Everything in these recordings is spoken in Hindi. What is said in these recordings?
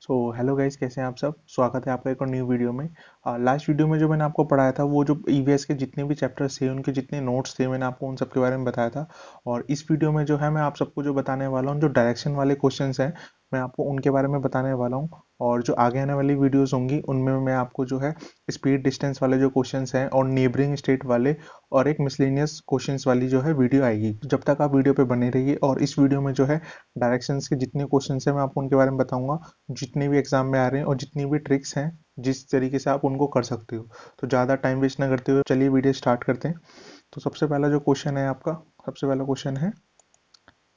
हेलो गाइस, कैसे हैं आप सब। स्वागत है आपका एक और न्यू वीडियो में। लास्ट वीडियो में जो मैंने आपको पढ़ाया था, वो जो ईवीएस के जितने भी चैप्टर्स थे, उनके जितने नोट्स थे, मैंने आपको उन सब के बारे में बताया था। और इस वीडियो में जो है मैं आप सबको जो बताने वाला हूँ, जो डायरेक्शन वाले क्वेश्चंस हैं, मैं आपको उनके बारे में बताने वाला हूँ। और जो आगे आने वाली वीडियोस होंगी, उनमें मैं आपको जो है स्पीड डिस्टेंस वाले जो क्वेश्चंस हैं और नेबरिंग स्टेट वाले और एक मिसलेनियस क्वेश्चंस वाली जो है वीडियो आएगी। जब तक आप वीडियो पे बने रहिए। और इस वीडियो में जो है डायरेक्शंस के जितने क्वेश्चंस हैं, मैं आपको उनके बारे में बताऊंगा, जितने भी एग्जाम में आ रहे हैं, और जितनी भी ट्रिक्स हैं जिस तरीके से आप उनको कर सकते हो। तो ज़्यादा टाइम वेस्ट ना करते हुए चलिए वीडियो स्टार्ट करते हैं। तो सबसे पहला जो क्वेश्चन है आपका, सबसे पहला क्वेश्चन है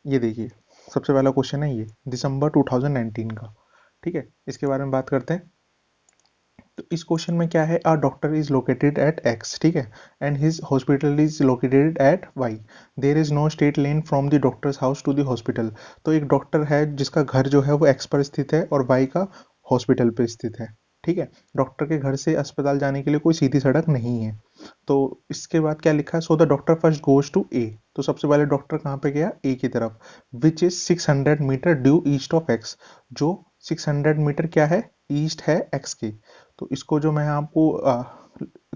ये देखिए। सबसे पहला क्वेश्चन है ये दिसंबर 2019 का। ठीक है, इसके बारे में बात करते हैं। तो इस क्वेश्चन में क्या है, a doctor is located at X, ठीक है, and his hospital is located at Y. There is no straight lane from the doctor's house to the hospital. तो एक डॉक्टर है जिसका घर जो है वो एक्स पर स्थित है और वाई का हॉस्पिटल पे स्थित है। ठीक है, डॉक्टर के घर से अस्पताल जाने के लिए कोई सीधी सड़क नहीं है। तो इसके बाद क्या लिखा है, so the doctor first goes to A. तो सबसे पहले डॉक्टर कहाँ पे गया, ए की तरफ। Which is 600 metre due east of X. जो 600 मीटर क्या है, ईस्ट है एक्स के। तो इसको जो मैं आपको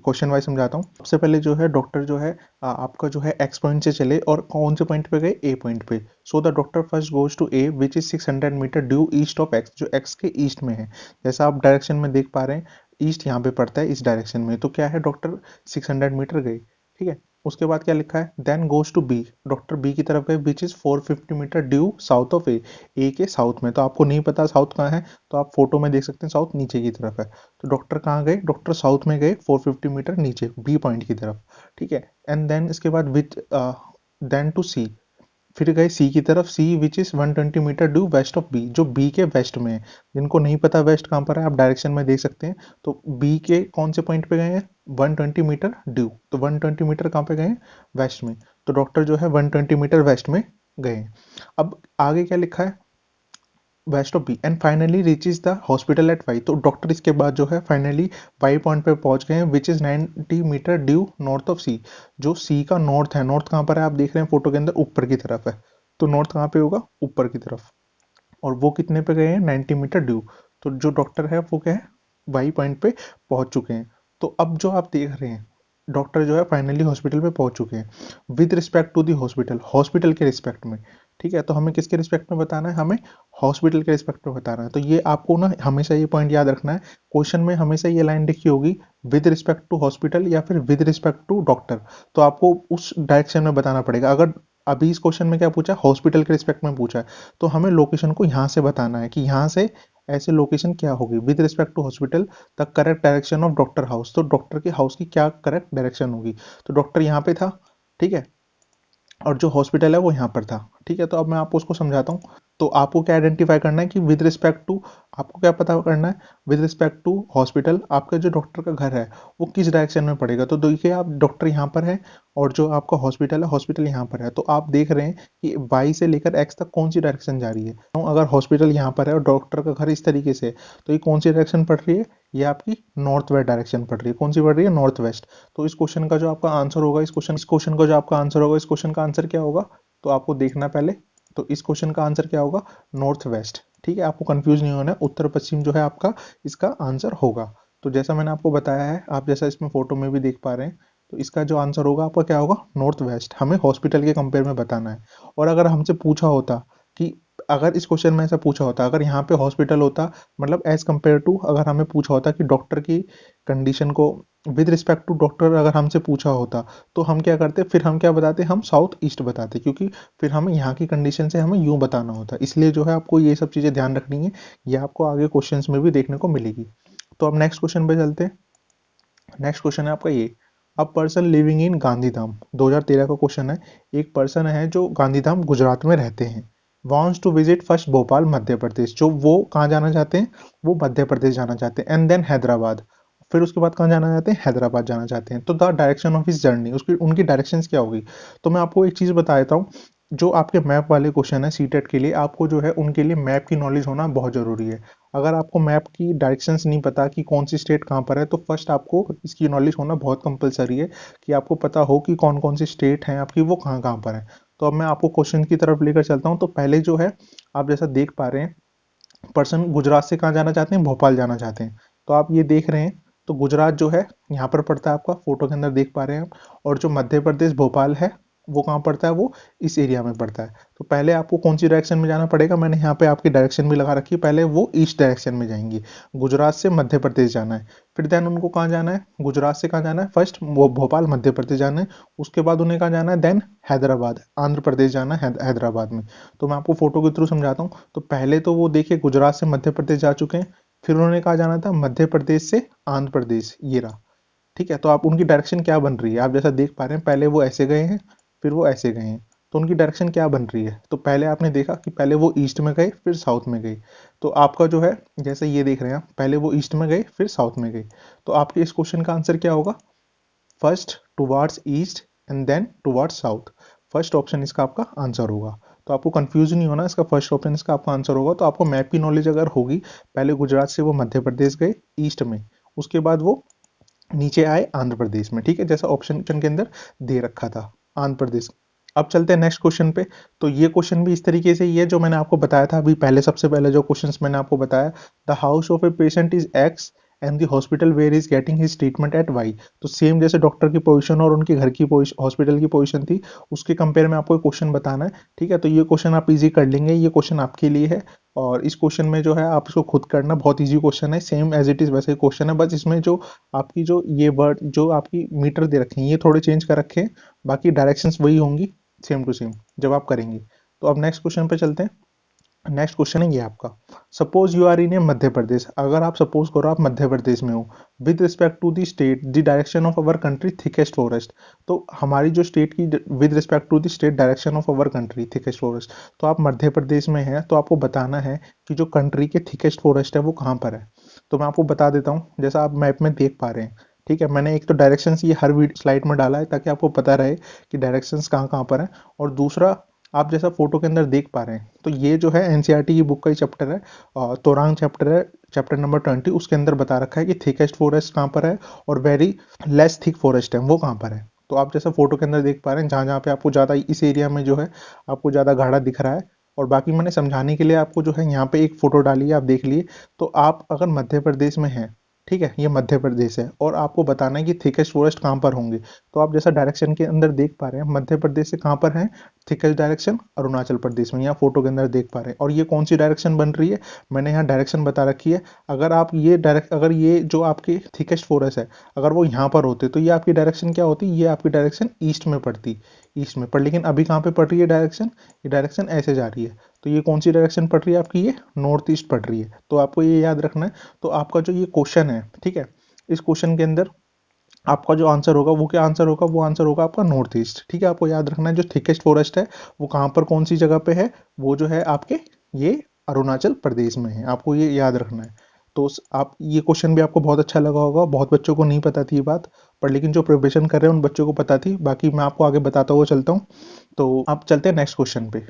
क्वेश्चन वाइज समझाता हूँ। सबसे पहले जो है डॉक्टर जो है आपका जो है एक्स पॉइंट से चले और कौन से पॉइंट पे गए, ए पॉइंट पे। So the doctor first goes to A which is 600 metre due east of X, जो एक्स के ईस्ट में है। जैसा आप डायरेक्शन में देख पा रहे हैं, ईस्ट यहाँ पे पड़ता है इस डायरेक्शन में। तो क्या है, डॉक्टर 600 मीटर गए। ठीक है, उसके बाद क्या लिखा है, then goes to B. Doctor B की तरफ गए which is 450 metre due south of A. A के साउथ में। तो आपको नहीं पता साउथ कहाँ है, तो आप फोटो में देख सकते हैं साउथ नीचे की तरफ है। तो डॉक्टर कहाँ गए, डॉक्टर साउथ में गए 450 मीटर नीचे बी पॉइंट की तरफ। ठीक है, एंड देन इसके बाद विच देन टू सी। फिर गए सी की तरफ, C which is 120 metre due west of B, जो बी के वेस्ट में है। जिनको नहीं पता वेस्ट कहाँ पर है, आप डायरेक्शन में देख सकते हैं। तो बी के कौन से पॉइंट पे गए हैं, 120 मीटर ड्यू। तो 120 मीटर कहाँ पे गए हैं, वेस्ट में। तो डॉक्टर जो है 120 मीटर वेस्ट में गए हैं। अब आगे क्या लिखा है, west of B and finally reaches the hospital at Y. तो डॉक्टर इसके बाद जो है फाइनली वाई पॉइंट पे पहुंच गए हैं which is 90 metre due north of C. जो सी का नॉर्थ है, नॉर्थ कहाँ पर है आप देख रहे हैं फोटो के अंदर, ऊपर की तरफ है। तो नॉर्थ कहाँ पे होगा, ऊपर की तरफ। और वो कितने पे गए हैं, 90 मीटर ड्यू। तो जो डॉक्टर है वो क्या है, वाई पॉइंट पे पहुंच चुके हैं। तो अब जो आप देख रहे हैं, डॉक्टर जो है फाइनली हॉस्पिटल पे पहुंच चुके हैं with respect to the hospital, hospital के रिस्पेक्ट में। ठीक है, तो हमें किसके रिस्पेक्ट में बताना है, हमें हॉस्पिटल के रिस्पेक्ट में बताना है। तो ये आपको ना हमेशा ये पॉइंट याद रखना है। क्वेश्चन में हमेशा ये लाइन लिखी होगी, विद रिस्पेक्ट टू हॉस्पिटल या फिर विद रिस्पेक्ट टू डॉक्टर। तो आपको उस डायरेक्शन में बताना पड़ेगा। अगर अभी इस क्वेश्चन में क्या पूछा, हॉस्पिटल के रिस्पेक्ट में पूछा है, तो हमें लोकेशन को यहाँ से बताना है कि यहाँ से ऐसे लोकेशन क्या होगी with respect to hospital, the correct direction of doctor house. तो डॉक्टर के हाउस की क्या करेक्ट डायरेक्शन होगी। तो डॉक्टर यहाँ पे था, ठीक है, और जो हॉस्पिटल है वो यहाँ पर था। ठीक है, तो अब मैं आपको उसको समझाता हूँ। तो आपको क्या आइडेंटिफाई करना है कि विद रिस्पेक्ट टू, आपको क्या पता करना है, विद रिस्पेक्ट टू हॉस्पिटल आपका जो डॉक्टर का घर है वो किस डायरेक्शन में पड़ेगा। तो देखिए, आप डॉक्टर यहाँ पर है और जो आपका हॉस्पिटल है, हॉस्पिटल यहाँ पर है। तो आप देख रहे हैं कि वाई से लेकर एक्स तक कौन सी डायरेक्शन जा रही है। तो अगर हॉस्पिटल यहाँ पर है और डॉक्टर का घर इस तरीके से है, तो ये कौन सी डायरेक्शन पड़ रही है, ये आपकी नॉर्थ वेस्ट डायरेक्शन पड़ रही है। कौन सी पड़ रही है, नॉर्थ वेस्ट। तो इस क्वेश्चन का जो आपका आंसर होगा, इस क्वेश्चन का जो आपका आंसर होगा, इस क्वेश्चन का आंसर क्या होगा, तो आपको देखना पहले। तो इस क्वेश्चन का आंसर क्या होगा, नॉर्थ वेस्ट। ठीक है, आपको कंफ्यूज नहीं होना है, उत्तर पश्चिम जो है आपका इसका आंसर होगा। तो जैसा मैंने आपको बताया है, आप जैसा इसमें फोटो में भी देख पा रहे हैं, तो इसका जो आंसर होगा आपका क्या होगा, नॉर्थ वेस्ट। हमें हॉस्पिटल के कंपेयर में बताना है। और अगर हमसे पूछा होता कि, अगर इस क्वेश्चन में ऐसा पूछा होता, अगर यहाँ पे हॉस्पिटल होता, मतलब एज कंपेयर टू, अगर हमें पूछा होता कि डॉक्टर की कंडीशन को विद रिस्पेक्ट टू डॉक्टर अगर हमसे पूछा होता, तो हम क्या करते, फिर हम क्या बताते, हम साउथ ईस्ट बताते, क्योंकि फिर हमें यहाँ की कंडीशन से हमें यूं बताना होता। इसलिए जो है आपको ये सब चीज़ें ध्यान रखनी है। ये आपको आगे क्वेश्चंस में भी देखने को मिलेगी। तो अब नेक्स्ट क्वेश्चन पे चलते हैं। नेक्स्ट क्वेश्चन है आपका ये, अ पर्सन लिविंग इन गांधीधाम, 2013 का क्वेश्चन है। एक पर्सन है जो गांधीधाम गुजरात में रहते हैं, wants to visit first Bhopal Madhya Pradesh. जो वो कहाँ जाना चाहते हैं, वो मध्य प्रदेश जाना चाहते हैं, एंड देन हैदराबाद। फिर उसके बाद कहाँ जाना चाहते हैं, हैदराबाद जाना चाहते हैं। तो the direction of his journey, उसकी उनकी डायरेक्शंस क्या होगी। तो मैं आपको एक चीज़ बता देता हूँ, जो आपके मैप वाले क्वेश्चन है सीटेट के लिए, आपको जो है उनके लिए मैप की नॉलेज होना बहुत ज़रूरी है। अगर आपको मैप की डायरेक्शंस नहीं पता कि कौन सी स्टेट कहाँ पर है, तो फर्स्ट आपको इसकी नॉलेज होना बहुत कंपलसरी है कि आपको पता हो कि कौन कौन सी स्टेट हैं आपकी, वो कहाँ कहाँ पर है। तो अब मैं आपको क्वेश्चन की तरफ लेकर चलता हूँ। तो पहले जो है, आप जैसा देख पा रहे हैं, पर्सन गुजरात से कहाँ जाना चाहते हैं, भोपाल जाना चाहते हैं। तो आप ये देख रहे हैं, तो गुजरात जो है यहाँ पर पड़ता है, आपका फोटो के अंदर देख पा रहे हैं आप। और जो मध्य प्रदेश भोपाल है वो कहाँ पड़ता है, वो इस एरिया में पड़ता है। तो पहले आपको कौन सी डायरेक्शन में जाना पड़ेगा, मैंने यहाँ पे आपकी डायरेक्शन भी लगा रखी है, पहले वो ईस्ट डायरेक्शन में जाएंगे, गुजरात से मध्य प्रदेश जाना है। फिर देन उनको कहाँ जाना है, गुजरात से कहाँ जाना है, फर्स्ट वो भोपाल मध्य प्रदेश जाना है, उसके बाद उन्हें कहाँ जाना है, देन हैदराबाद आंध्र प्रदेश जाना है, हैदराबाद में। तो मैं आपको फोटो के थ्रू समझाता हूँ। तो पहले तो वो देखिए गुजरात से मध्य प्रदेश जा चुके हैं, फिर उन्होंने कहा जाना था मध्य प्रदेश से आंध्र प्रदेश, ये रहा। ठीक है, तो आप उनकी डायरेक्शन क्या बन रही है, आप जैसा देख पा रहे हैं, पहले वो ऐसे गए हैं, फिर वो ऐसे गए हैं। तो उनकी डायरेक्शन क्या बन रही है, तो पहले आपने देखा कि पहले वो ईस्ट में गए फिर साउथ में गए। तो आपका जो है, जैसे ये देख रहे हैं आप, पहले वो ईस्ट में गए फिर साउथ में गए। तो आपके इस क्वेश्चन का आंसर क्या होगा, first towards east and then towards south. First option इसका आपका आंसर होगा। तो आपको कंफ्यूज नहीं होना, इसका फर्स्ट ऑप्शन इसका आपका आंसर होगा। तो आपको मैप की नॉलेज अगर होगी, पहले गुजरात से वो मध्य प्रदेश गए ईस्ट में, उसके बाद वो नीचे आए आंध्र प्रदेश में। ठीक है, जैसा ऑप्शन के अंदर दे रखा था, आंध्र प्रदेश। अब चलते हैं नेक्स्ट क्वेश्चन पे। तो ये क्वेश्चन भी इस तरीके से ही है जो मैंने आपको बताया था अभी पहले, सबसे पहले जो क्वेश्चंस मैंने आपको बताया, the house of a patient is X and the hospital where is getting his treatment at Y. तो सेम जैसे डॉक्टर की पोजीशन और उनके घर की पोजीशन, हॉस्पिटल की पोजीशन थी, उसके कंपेयर में आपको क्वेश्चन बताना है। ठीक है, तो ये क्वेश्चन आप इजी कर लेंगे, ये क्वेश्चन आपके लिए है। और इस क्वेश्चन में जो है आप इसको खुद करना, बहुत इजी क्वेश्चन है, सेम एज इट इज वैसे क्वेश्चन है, बस इसमें जो आपकी जो ये वर्ड जो आपकी मीटर दे रखे हैं ये थोड़े चेंज कर रखे हैं, बाकी डायरेक्शंस वही होंगी सेम टू सेम जब आप करेंगे। तो अब नेक्स्ट क्वेश्चन पे चलते हैं। नेक्स्ट क्वेश्चन है ये आपका, suppose you are in a Madhya Pradesh. अगर आप सपोज करो आप मध्य प्रदेश में हो, with respect to the state the direction of our country thickest forest. तो हमारी जो स्टेट की, with respect to the state direction of our country thickest forest. तो आप मध्य प्रदेश में हैं, तो आपको बताना है कि जो कंट्री के थिकेस्ट फॉरेस्ट है वो कहाँ पर है। तो मैं आपको बता देता हूँ, जैसा आप मैप में देख पा रहे हैं। ठीक है, मैंने एक तो डायरेक्शंस ये हर स्लाइड में डाला है ताकि आपको पता रहे कि डायरेक्शंस कहाँ कहाँ पर है। और दूसरा, आप जैसा फोटो के अंदर देख पा रहे हैं, तो ये जो है एनसीईआरटी की बुक का ही चैप्टर है, तोरांग चैप्टर है, चैप्टर नंबर 20। उसके अंदर बता रखा है कि थिकेस्ट फॉरेस्ट कहाँ पर है और वेरी लेस थिक फॉरेस्ट है वो कहाँ पर है। तो आप जैसा फोटो के अंदर देख पा रहे हैं, जहाँ जहाँ पे आपको ज़्यादा इस एरिया में जो है आपको ज़्यादा गाढ़ा दिख रहा है। और बाकी मैंने समझाने के लिए आपको जो है यहाँ पे एक फोटो डाली है, आप देख लिए। तो आप अगर मध्य प्रदेश में हैं, ठीक है, ये मध्य प्रदेश है, और आपको बताना है कि थिकेस्ट फॉरेस्ट कहाँ पर होंगे। तो आप जैसा डायरेक्शन के अंदर देख पा रहे हैं, मध्य प्रदेश से कहाँ पर है थिकेस्ट डायरेक्शन, अरुणाचल प्रदेश में, यहाँ फोटो के अंदर देख पा रहे हैं। और ये कौन सी डायरेक्शन बन रही है, मैंने यहाँ डायरेक्शन बता रखी है। अगर आप ये डायरेक्ट, अगर ये जो आपकी थिकेस्ट फॉरेस्ट है, अगर वो यहाँ पर होते तो ये आपकी डायरेक्शन क्या होती, ये आपकी डायरेक्शन ईस्ट में पड़ती, ईस्ट में। पर लेकिन अभी कहाँ पे पड़ रही है डायरेक्शन, ये डायरेक्शन ऐसे जा रही है। तो ये कौन सी डायरेक्शन पड़ रही है आपकी, ये नॉर्थ ईस्ट पड़ रही है। तो आपको ये याद रखना है। तो आपका जो ये क्वेश्चन है, ठीक है, इस क्वेश्चन के अंदर आपका जो आंसर होगा वो क्या आंसर होगा, वो आंसर होगा आपका नॉर्थ ईस्ट। ठीक है, आपको याद रखना है जो थिकेस्ट फॉरेस्ट है वो कहाँ पर, कौन सी जगह पे है, वो जो है आपके ये अरुणाचल प्रदेश में है, आपको ये याद रखना है। तो आप ये क्वेश्चन भी आपको बहुत अच्छा लगा होगा, बहुत बच्चों को नहीं पता थी ये बात, पर लेकिन जो प्रिपरेशन कर रहे हैं उन बच्चों को पता थी। बाकी मैं आपको आगे बताता हुआ चलता हूँ। तो आप चलते हैं नेक्स्ट क्वेश्चन पे।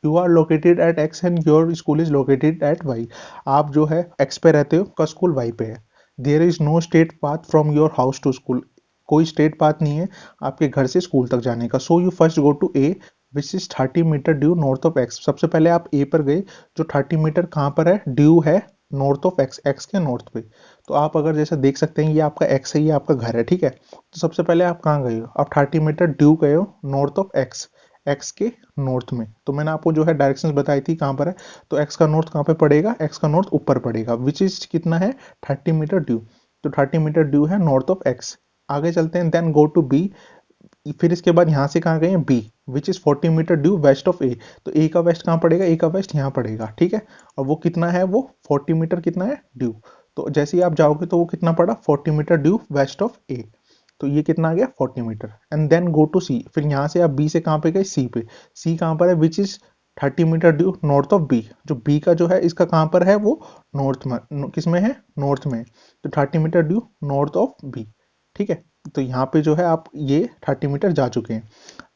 You are located at X and your school is located at Y. आप जो है एक्स पे रहते हो, का स्कूल वाई पे है। There is no straight path from your house to school. कोई स्टेट पाथ नहीं है आपके घर से स्कूल तक जाने का। So you first go to A which is 30 metre due north of X. सबसे पहले आप ए पर गए, जो 30 मीटर कहाँ पर है, ड्यू है नॉर्थ ऑफ एक्स, एक्स के नॉर्थ पे। तो आप अगर जैसा देख सकते हैं, ये आपका एक्स है, ये आपका घर है। ठीक है, तो सबसे पहले आप कहाँ गए हो, आप 30 मीटर ड्यू गए हो नॉर्थ ऑफ एक्स, एक्स के नॉर्थ में। तो मैंने आपको जो है डायरेक्शंस बताई थी कहाँ पर है। तो एक्स का नॉर्थ कहाँ पे पड़ेगा, एक्स का नॉर्थ ऊपर पड़ेगा, विच इज कितना है 30 मीटर ड्यू। तो 30 मीटर ड्यू है नॉर्थ ऑफ एक्स। आगे चलते हैं, देन गो टू बी। फिर इसके बाद यहाँ से कहाँ गए हैं, B, which is 40 metre due west of A. तो ए का वेस्ट कहाँ पड़ेगा, ए का वेस्ट यहाँ पड़ेगा। ठीक है, और वो कितना है, वो 40 मीटर कितना है ड्यू। तो जैसे ही आप जाओगे तो वो कितना पड़ा, 40 metre due west of A. तो ये कितना आ गया 40 metre. And then go to C. फिर यहाँ से आप बी से कहाँ पे गए, सी पे। सी कहाँ पर है, which is 30 metre due north of B. जो बी का जो है इसका कहाँ पर है, वो नॉर्थ में, किस में है, नॉर्थ में। तो 30 metre due north of B. ठीक है, तो यहाँ पे जो है आप ये 30 मीटर जा चुके हैं।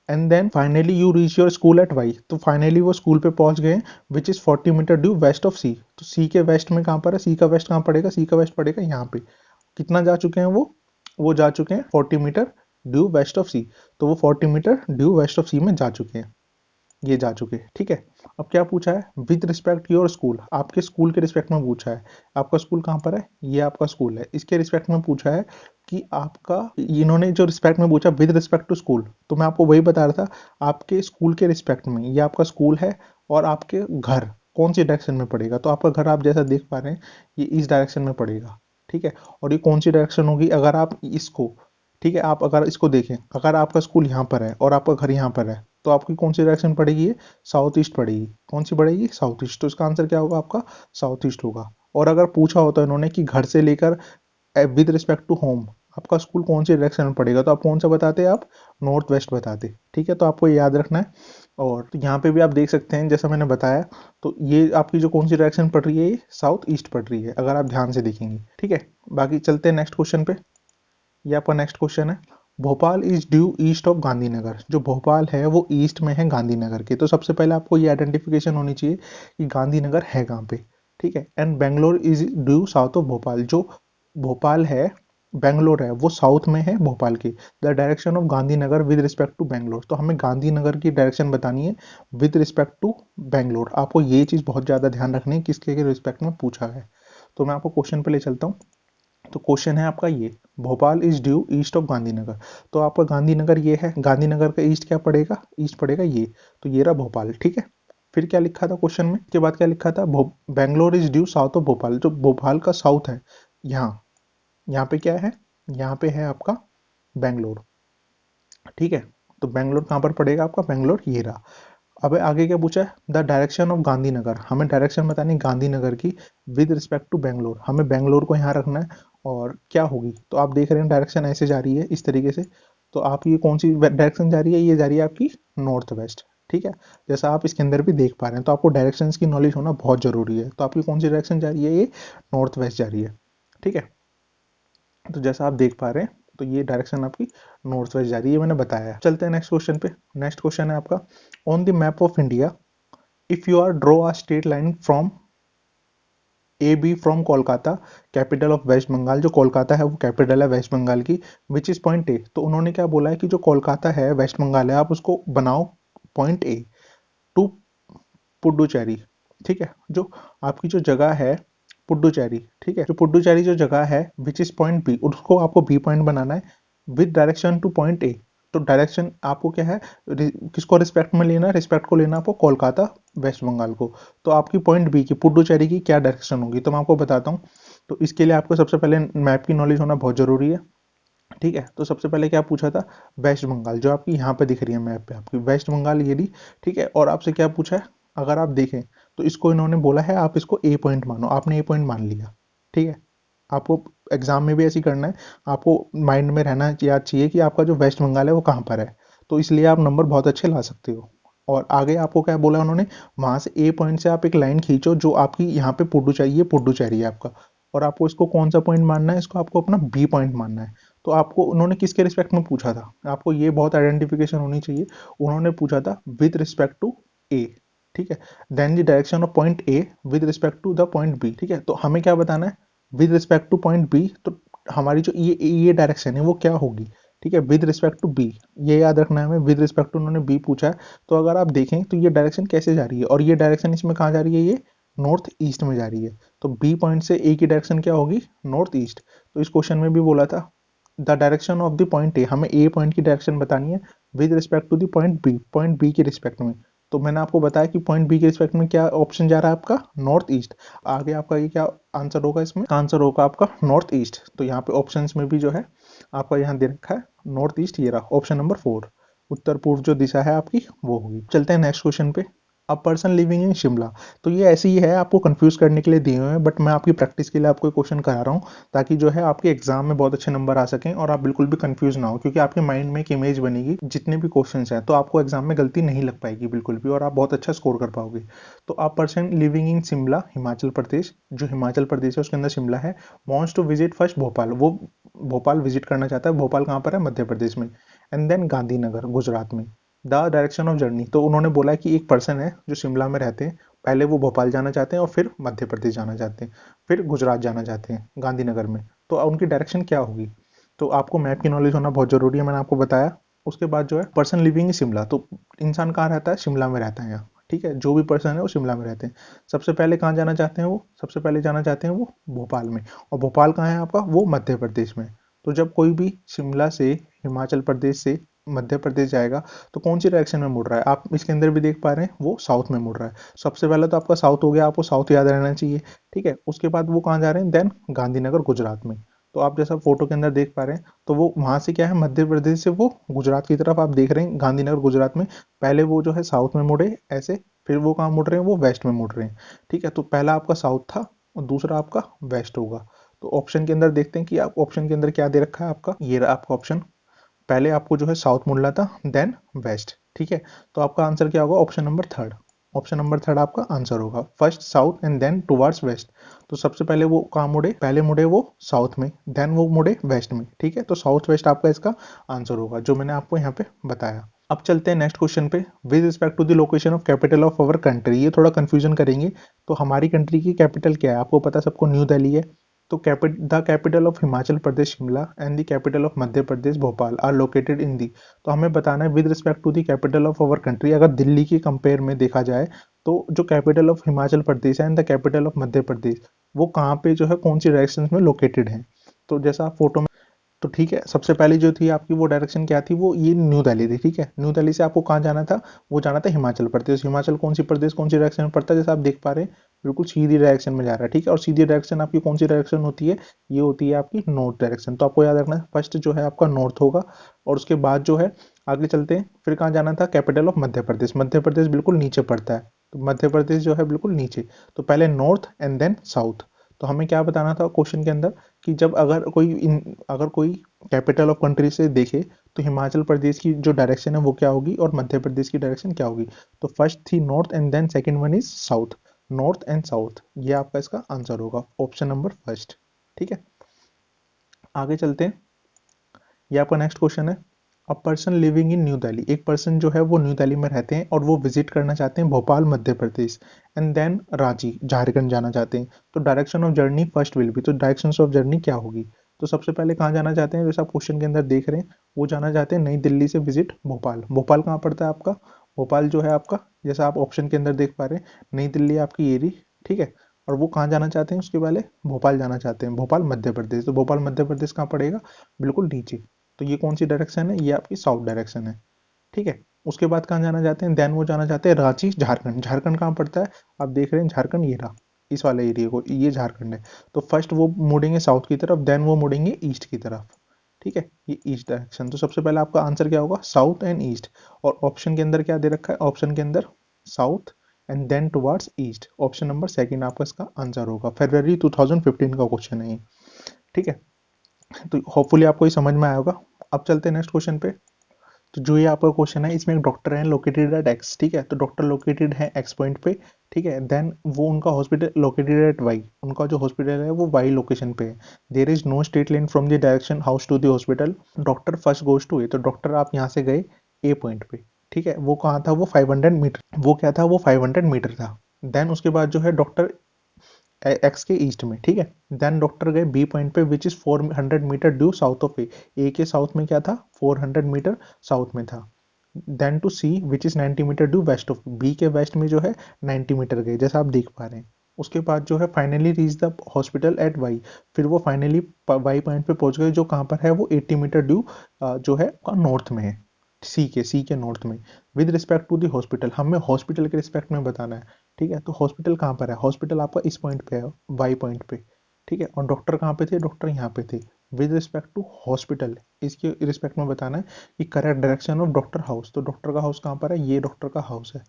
And then finally you reach your school at Y. तो फाइनली वो स्कूल पे पहुंच गए, which is 40 metre due west of C. तो सी के वेस्ट में कहाँ पर है, सी का वेस्ट कहाँ पड़ेगा, सी का वेस्ट पड़ेगा यहाँ पे। कितना जा चुके हैं वो जा चुके हैं 40 metre due west of C. तो वो 40 मीटर ड्यू वेस्ट ऑफ सी में जा चुके हैं, ये जा चुके हैं। ठीक है, अब क्या पूछा है, विद रिस्पेक्ट योर स्कूल, आपके स्कूल के रिस्पेक्ट में पूछा है। आपका स्कूल कहाँ पर है, ये आपका स्कूल है, इसके रिस्पेक्ट में पूछा है कि आपका, इन्होंने जो रिस्पेक्ट में पूछा विद रिस्पेक्ट टू स्कूल, तो मैं आपको वही बता रहा था, आपके स्कूल के रिस्पेक्ट में, ये आपका स्कूल है और आपके घर कौन सी डायरेक्शन में पड़ेगा, तो आपका घर आप जैसा देख पा रहे हैं ये इस डायरेक्शन में पड़ेगा, ठीक है। और ये कौन सी डायरेक्शन होगी, अगर आप इसको, ठीक है, आप अगर इसको देखें, अगर आपका स्कूल यहाँ पर है और आपका घर यहाँ पर है, तो आपकी कौन सी डायरेक्शन पड़ेगी, ये साउथ ईस्ट पड़ेगी। कौन सी पड़ेगी, साउथ ईस्ट। तो इसका आंसर क्या होगा आपका, साउथ ईस्ट होगा। और अगर पूछा होता है इन्होंने कि घर से लेकर विद रिस्पेक्ट टू होम आपका स्कूल कौन सी डायरेक्शन में पड़ेगा, तो आप कौन सा बताते, आप नॉर्थ वेस्ट बताते, ठीक है। तो आपको ये याद रखना है। और तो यहाँ पे भी आप देख सकते हैं जैसा मैंने बताया, तो ये आपकी जो कौन सी डायरेक्शन पड़ रही है, ये साउथ ईस्ट पड़ रही है अगर आप ध्यान से देखेंगे, ठीक है। बाकी चलते हैं नेक्स्ट क्वेश्चन पे। ये आपका नेक्स्ट क्वेश्चन है, Bhopal is due east of Gandhinagar, जो भोपाल है वो ईस्ट में है गांधीनगर के। तो सबसे पहले आपको ये आइडेंटिफिकेशन होनी चाहिए कि गांधीनगर है कहाँ पे, ठीक है। And Bangalore is due south of Bhopal, जो भोपाल है, बेंगलोर है वो साउथ में है भोपाल के। The direction of Gandhinagar with respect to Bangalore, तो हमें गांधीनगर की डायरेक्शन बतानी है विद रिस्पेक्ट टू बेंगलोर। आपको ये चीज़ बहुत ज़्यादा ध्यान रखनी है किसके के रिस्पेक्ट में पूछा है। तो मैं आपको क्वेश्चन पे ले चलता हूँ। तो क्वेश्चन है आपका ये, Bhopal is due east of Gandhinagar, तो आपका गांधीनगर ये है, गांधीनगर का ईस्ट क्या पड़ेगा, ईस्ट पड़ेगा ये, तो ये रहा भोपाल, ठीक है। फिर क्या लिखा था क्वेश्चन में, के बाद क्या लिखा था, Bangalore is due south of Bhopal, जो भोपाल का साउथ है, यहाँ, यहाँ पे क्या है, यहाँ पे है आपका बेंगलोर, ठीक है। तो बेंगलोर कहाँ पर पड़ेगा आपका, बेंगलोर ये रहा। अब आगे क्या पूछा है, द डायरेक्शन ऑफ गांधीनगर, हमें डायरेक्शन बतानी है गांधीनगर की विद रिस्पेक्ट टू बेंगलोर, हमें बेंगलोर को यहाँ रखना है। और क्या होगी, तो आप देख रहे हैं डायरेक्शन ऐसे जा रही है इस तरीके से, तो आपकी ये कौन सी डायरेक्शन जा रही है, ये जा रही है आपकी नॉर्थ वेस्ट, ठीक है। जैसा आप इसके अंदर भी देख पा रहे हैं, तो आपको डायरेक्शंस की नॉलेज होना बहुत जरूरी है। तो आपकी कौन सी डायरेक्शन जा रही है, ये नॉर्थ वेस्ट जा रही है, ठीक है। तो जैसा आप देख पा रहे हैं, तो ये डायरेक्शन आपकी नॉर्थ वेस्ट जा रही है, मैंने बताया है। चलते हैं नेक्स्ट क्वेश्चन पे। नेक्स्ट क्वेश्चन है आपका, on the map of India if you are draw a straight line from A B from Kolkata capital of West Bengal, जो कोलकाता है वो कैपिटल है वेस्ट बंगाल की, विच इज पॉइंट ए। तो उन्होंने क्या बोला है कि जो कोलकाता है वेस्ट बंगाल है, आप उसको बनाओ पॉइंट ए टू पुडुचेरी, ठीक है। जो आपकी जो जगह है पुडुचेरी, ठीक है, जो पुडुचेरी जो जगह है विच इज पॉइंट बी, उसको आपको बी पॉइंट बनाना है with direction two point A. तो डायरेक्शन आपको क्या है, किसको रिस्पेक्ट में लेना है, रिस्पेक्ट को लेना आपको कोलकाता वेस्ट बंगाल को। तो आपकी पॉइंट बी की पुडुचेरी की क्या डायरेक्शन होगी, तो मैं आपको बताता हूँ। तो इसके लिए आपको सबसे पहले मैप की नॉलेज होना बहुत जरूरी है, ठीक है। तो सबसे पहले क्या पूछा था, वेस्ट बंगाल, जो आपकी यहाँ पे दिख रही है मैप पे आपकी वेस्ट बंगाल ये दी, ठीक है। और आपसे क्या पूछा है, अगर आप देखें तो इसको इन्होंने बोला है आप इसको ए पॉइंट मानो, आपने ए पॉइंट मान लिया, ठीक है। आपको एग्जाम में भी ऐसे ही करना है, आपको माइंड में रहना याद चाहिए कि आपका जो वेस्ट बंगाल है वो कहाँ पर है, तो इसलिए आप नंबर बहुत अच्छे ला सकते हो। और आगे आपको क्या बोला उन्होंने, वहां से ए पॉइंट से आप एक लाइन खींचो जो आपकी यहाँ पे पुडुचेरी है आपका, और आपको इसको कौन सा पॉइंट मानना है, इसको आपको अपना बी पॉइंट मानना है। तो आपको उन्होंने किसके रिस्पेक्ट में पूछा था, आपको ये बहुत आइडेंटिफिकेशन होनी चाहिए। उन्होंने पूछा था विद रिस्पेक्ट टू ए, ठीक है। Then the direction of point A with respect to the point B, ठीक है। तो हमें क्या बताना है, with respect to point B, तो हमारी जो ये डायरेक्शन है वो क्या होगी, ठीक है, विद रिस्पेक्ट टू बी, ये याद रखना है हमें। विद रिस्पेक्ट टू उन्होंने बी पूछा है, तो अगर आप देखें तो ये डायरेक्शन कैसे जा रही है, और ये डायरेक्शन इसमें कहाँ जा रही है, ये नॉर्थ ईस्ट में जा रही है। तो बी पॉइंट से ए की डायरेक्शन क्या होगी, नॉर्थ ईस्ट। तो इस क्वेश्चन में भी बोला था the direction of the point A, हमें ए पॉइंट की डायरेक्शन बतानी है with respect to the point B के रिस्पेक्ट में। तो मैंने आपको बताया कि पॉइंट बी के रिस्पेक्ट में क्या ऑप्शन जा रहा है आपका, नॉर्थ ईस्ट। आगे आपका ये क्या आंसर होगा, इसमें आंसर होगा आपका नॉर्थ ईस्ट। तो यहाँ पे ऑप्शंस में भी जो है आपका यहाँ दे रखा है नॉर्थ ईस्ट, ये रहा ऑप्शन नंबर 4, उत्तर पूर्व जो दिशा है आपकी वो होगी। चलते हैं नेक्स्ट क्वेश्चन पे, अ पर्सन लिविंग इन शिमला। तो ये ऐसे ही है, आपको कंफ्यूज करने के लिए दिए हुए हैं, बट मैं आपकी प्रैक्टिस के लिए आपको क्वेश्चन करा रहा हूँ, ताकि जो है आपके एग्जाम में बहुत अच्छे नंबर आ सकें और आप बिल्कुल भी कंफ्यूज ना हो, क्योंकि आपके माइंड में एक इमेज बनेगी जितने भी क्वेश्चंस हैं, तो आपको एग्जाम में गलती नहीं लग पाएगी बिल्कुल भी, और आप बहुत अच्छा स्कोर कर पाओगे। तो a person living in Shimla Himachal Pradesh, जो हिमाचल प्रदेश है उसके अंदर शिमला है, wants to visit first Bhopal, वो भोपाल विजिट करना चाहता है। भोपाल कहाँ पर है, मध्य प्रदेश में। एंड देन गांधीनगर गुजरात में। द डायरेक्शन ऑफ जर्नी, तो उन्होंने बोला है कि एक पर्सन है जो शिमला में रहते हैं, पहले वो भोपाल जाना चाहते हैं और फिर मध्य प्रदेश जाना चाहते हैं, फिर गुजरात जाना चाहते हैं गांधीनगर में। तो उनकी डायरेक्शन क्या होगी, तो आपको मैप की नॉलेज होना बहुत जरूरी है, मैंने आपको बताया। उसके बाद जो है पर्सन लिविंग इन शिमला, तो इंसान कहाँ रहता है, शिमला में रहता है यहाँ, ठीक है, जो भी पर्सन है वो शिमला में रहते हैं। सबसे पहले कहाँ जाना चाहते हैं वो, सबसे पहले जाना चाहते हैं वो भोपाल में। और भोपाल कहाँ है आपका, वो मध्य प्रदेश में। तो जब कोई भी शिमला से, हिमाचल प्रदेश से मध्य प्रदेश जाएगा तो कौन सी डायरेक्शन में मुड़ रहा है, आप इसके अंदर भी देख पा रहे हैं वो साउथ में मुड़ रहा है। सबसे पहले तो आपका साउथ हो गया, आपको साउथ याद रहना चाहिए। ठीक है, उसके बाद वो कहाँ जा रहे हैं, देन गांधीनगर गुजरात में। तो आप जैसा फोटो के अंदर देख पा रहे हैं, तो वो वहां से क्या है, मध्य प्रदेश से वो गुजरात की तरफ आप देख रहे हैं, गांधीनगर गुजरात में। पहले वो जो है साउथ में मुड़े ऐसे, फिर वो कहाँ मुड़ रहे हैं, वो वेस्ट में मुड़ रहे हैं। ठीक है, तो पहला आपका साउथ था और दूसरा आपका वेस्ट होगा। तो ऑप्शन के अंदर देखते हैं कि आप ऑप्शन के अंदर क्या दे रखा है आपका, ये रहा आपका ऑप्शन। पहले आपको जो है साउथ मुड़ना था, देन वेस्ट। ठीक है, तो आपका आंसर क्या होगा, option number third. Option number third आपका आंसर होगा, first south and then towards west. तो सबसे पहले वो कहाँ मुड़े, पहले मुड़े वो साउथ में, देन वो मुड़े वेस्ट में। ठीक है, तो साउथ वेस्ट आपका इसका आंसर होगा, जो मैंने आपको यहाँ पे बताया। अब चलते हैं नेक्स्ट क्वेश्चन पे। With respect to the location of capital of our country, ये थोड़ा कंफ्यूजन करेंगे। तो हमारी कंट्री की कैपिटल क्या है, आपको पता है सबको, न्यू दिल्ली है। तो the capital of Himachal Pradesh Shimla and the capital of Madhya Pradesh Bhopal are located in the. तो हमें बताना है with respect to the capital of our country, अगर दिल्ली की कंपेयर में देखा जाए तो जो कैपिटल ऑफ हिमाचल प्रदेश है and the capital of Madhya प्रदेश, वो कहाँ पे जो है, कौन सी डायरेक्शन में लोकेटेड है। तो जैसा आप फोटो, तो ठीक है, सबसे पहली जो थी आपकी वो डायरेक्शन क्या थी, वो ये न्यू दिल्ली थी। ठीक है, न्यू दिल्ली से आपको कहाँ जाना था, वो जाना था हिमाचल प्रदेश। हिमाचल कौन सी प्रदेश, कौन सी डायरेक्शन में पड़ता है, जैसे आप देख पा रहे हैं बिल्कुल सीधी डायरेक्शन में जा रहा है। ठीक है, और सीधी डायरेक्शन आपकी कौन सी डायरेक्शन होती है, ये होती है आपकी नॉर्थ डायरेक्शन। तो आपको याद रखना है फर्स्ट जो है आपका नॉर्थ होगा, और उसके बाद जो है आगे चलते हैं, फिर कहाँ जाना था, कैपिटल ऑफ मध्य प्रदेश। मध्य प्रदेश बिल्कुल नीचे पड़ता है, तो मध्य प्रदेश जो है बिल्कुल नीचे। तो पहले नॉर्थ एंड देन साउथ। तो हमें क्या बताना था क्वेश्चन के अंदर, कि जब अगर कोई कैपिटल ऑफ कंट्री से देखे तो हिमाचल प्रदेश की जो डायरेक्शन है वो क्या होगी और मध्य प्रदेश की डायरेक्शन क्या होगी। तो फर्स्ट थी north and then second one is south. North and south, ये आपका इसका आंसर होगा, ऑप्शन नंबर फर्स्ट। ठीक है, आगे चलते हैं। ये आपका नेक्स्ट क्वेश्चन है। A person living in new Delhi, एक पर्सन जो है वो न्यू दिल्ली में रहते हैं और वो विजिट करना चाहते हैं भोपाल मध्य प्रदेश एंड देन रांची झारखंड जाना चाहते हैं। तो direction of journey first will be, तो डायरेक्शन ऑफ जर्नी क्या होगी। तो सबसे पहले कहाँ जाना चाहते हैं, जैसे आप क्वेश्चन के अंदर देख रहे हैं, वो जाना चाहते हैं नई दिल्ली से विजिट भोपाल। भोपाल कहाँ पड़ता है आपका, भोपाल जो है आपका, जैसा आप ऑप्शन के अंदर देख पा रहे हैं, नई दिल्ली आपकी एरी। ठीक है, और वो कहाँ जाना चाहते हैं, उसके पहले भोपाल जाना चाहते हैं, भोपाल मध्य प्रदेश। तो भोपाल मध्य प्रदेश कहाँ पड़ेगा, बिल्कुल नीचे। तो ये कौन सी डायरेक्शन है, ये आपकी साउथ डायरेक्शन है। ठीक है, उसके बाद कहाँ जाना चाहते हैं, देन वो जाना चाहते हैं रांची झारखंड। झारखंड कहाँ पड़ता है, आप देख रहे हैं झारखंड, ये रहा, इस वाले एरिया को, ये झारखंड है। तो फर्स्ट वो मुड़ेंगे साउथ की तरफ, देन वो मुड़ेंगे ईस्ट की तरफ। ठीक है, ये ईस्ट डायरेक्शन। तो सबसे पहले आपका आंसर क्या होगा, साउथ एंड ईस्ट। और ऑप्शन के अंदर क्या दे रखा है, ऑप्शन के अंदर south and then towards east. Option number second आपका इसका आंसर होगा। फरवरी 2015 का क्वेश्चन है ये। ठीक है, तो होपफुली आपको ये समझ में आया होगा। अब चलते हैं नेक्स्ट क्वेश्चन पे। तो जो ये आपका क्वेश्चन है, इसमें एक डॉक्टर है लोकेटेड एट एक्स। ठीक है, तो डॉक्टर लोकेटेड है एक्स पॉइंट पे। ठीक है, देन वो उनका हॉस्पिटल लोकेटेड एट वाई, उनका जो हॉस्पिटल है वो वाई लोकेशन पे है। There is no straight line from the direction house to the hospital. Doctor first goes to A, तो डॉक्टर आप यहाँ से गए ए पॉइंट पे। ठीक है, वो कहाँ था, वो 500 मीटर, वो क्या था, वो 500 मीटर था। देन उसके बाद जो है डॉक्टर एक्स के ईस्ट में। ठीक है, देन डॉक्टर गए बी पॉइंट पे which is 400 metre due south of A. A के साउथ में क्या था, 400 मीटर साउथ में था। Then to C which is 90 metre due west of, B के वेस्ट में जो है 90 मीटर गए, जैसा आप देख पा रहे हैं। उसके बाद जो है finally reach the hospital at Y, फिर वो फाइनली वाई पॉइंट पे पहुंच गए, जो कहाँ पर है, वो 80 मीटर ड्यू जो है नॉर्थ में है, सी के नॉर्थ में। With respect to the hospital, हमें हॉस्पिटल के रिस्पेक्ट में बताना है। ठीक है, तो हॉस्पिटल कहाँ पर है, हॉस्पिटल आपका इस पॉइंट पे है, वाई पॉइंट पे। ठीक है, और डॉक्टर कहाँ पे थे, डॉक्टर यहाँ पे थे। विद रिस्पेक्ट टू हॉस्पिटल, इसके रिस्पेक्ट में बताना है कि correct direction of doctor house, तो डॉक्टर का हाउस कहाँ पर है, ये डॉक्टर का हाउस है।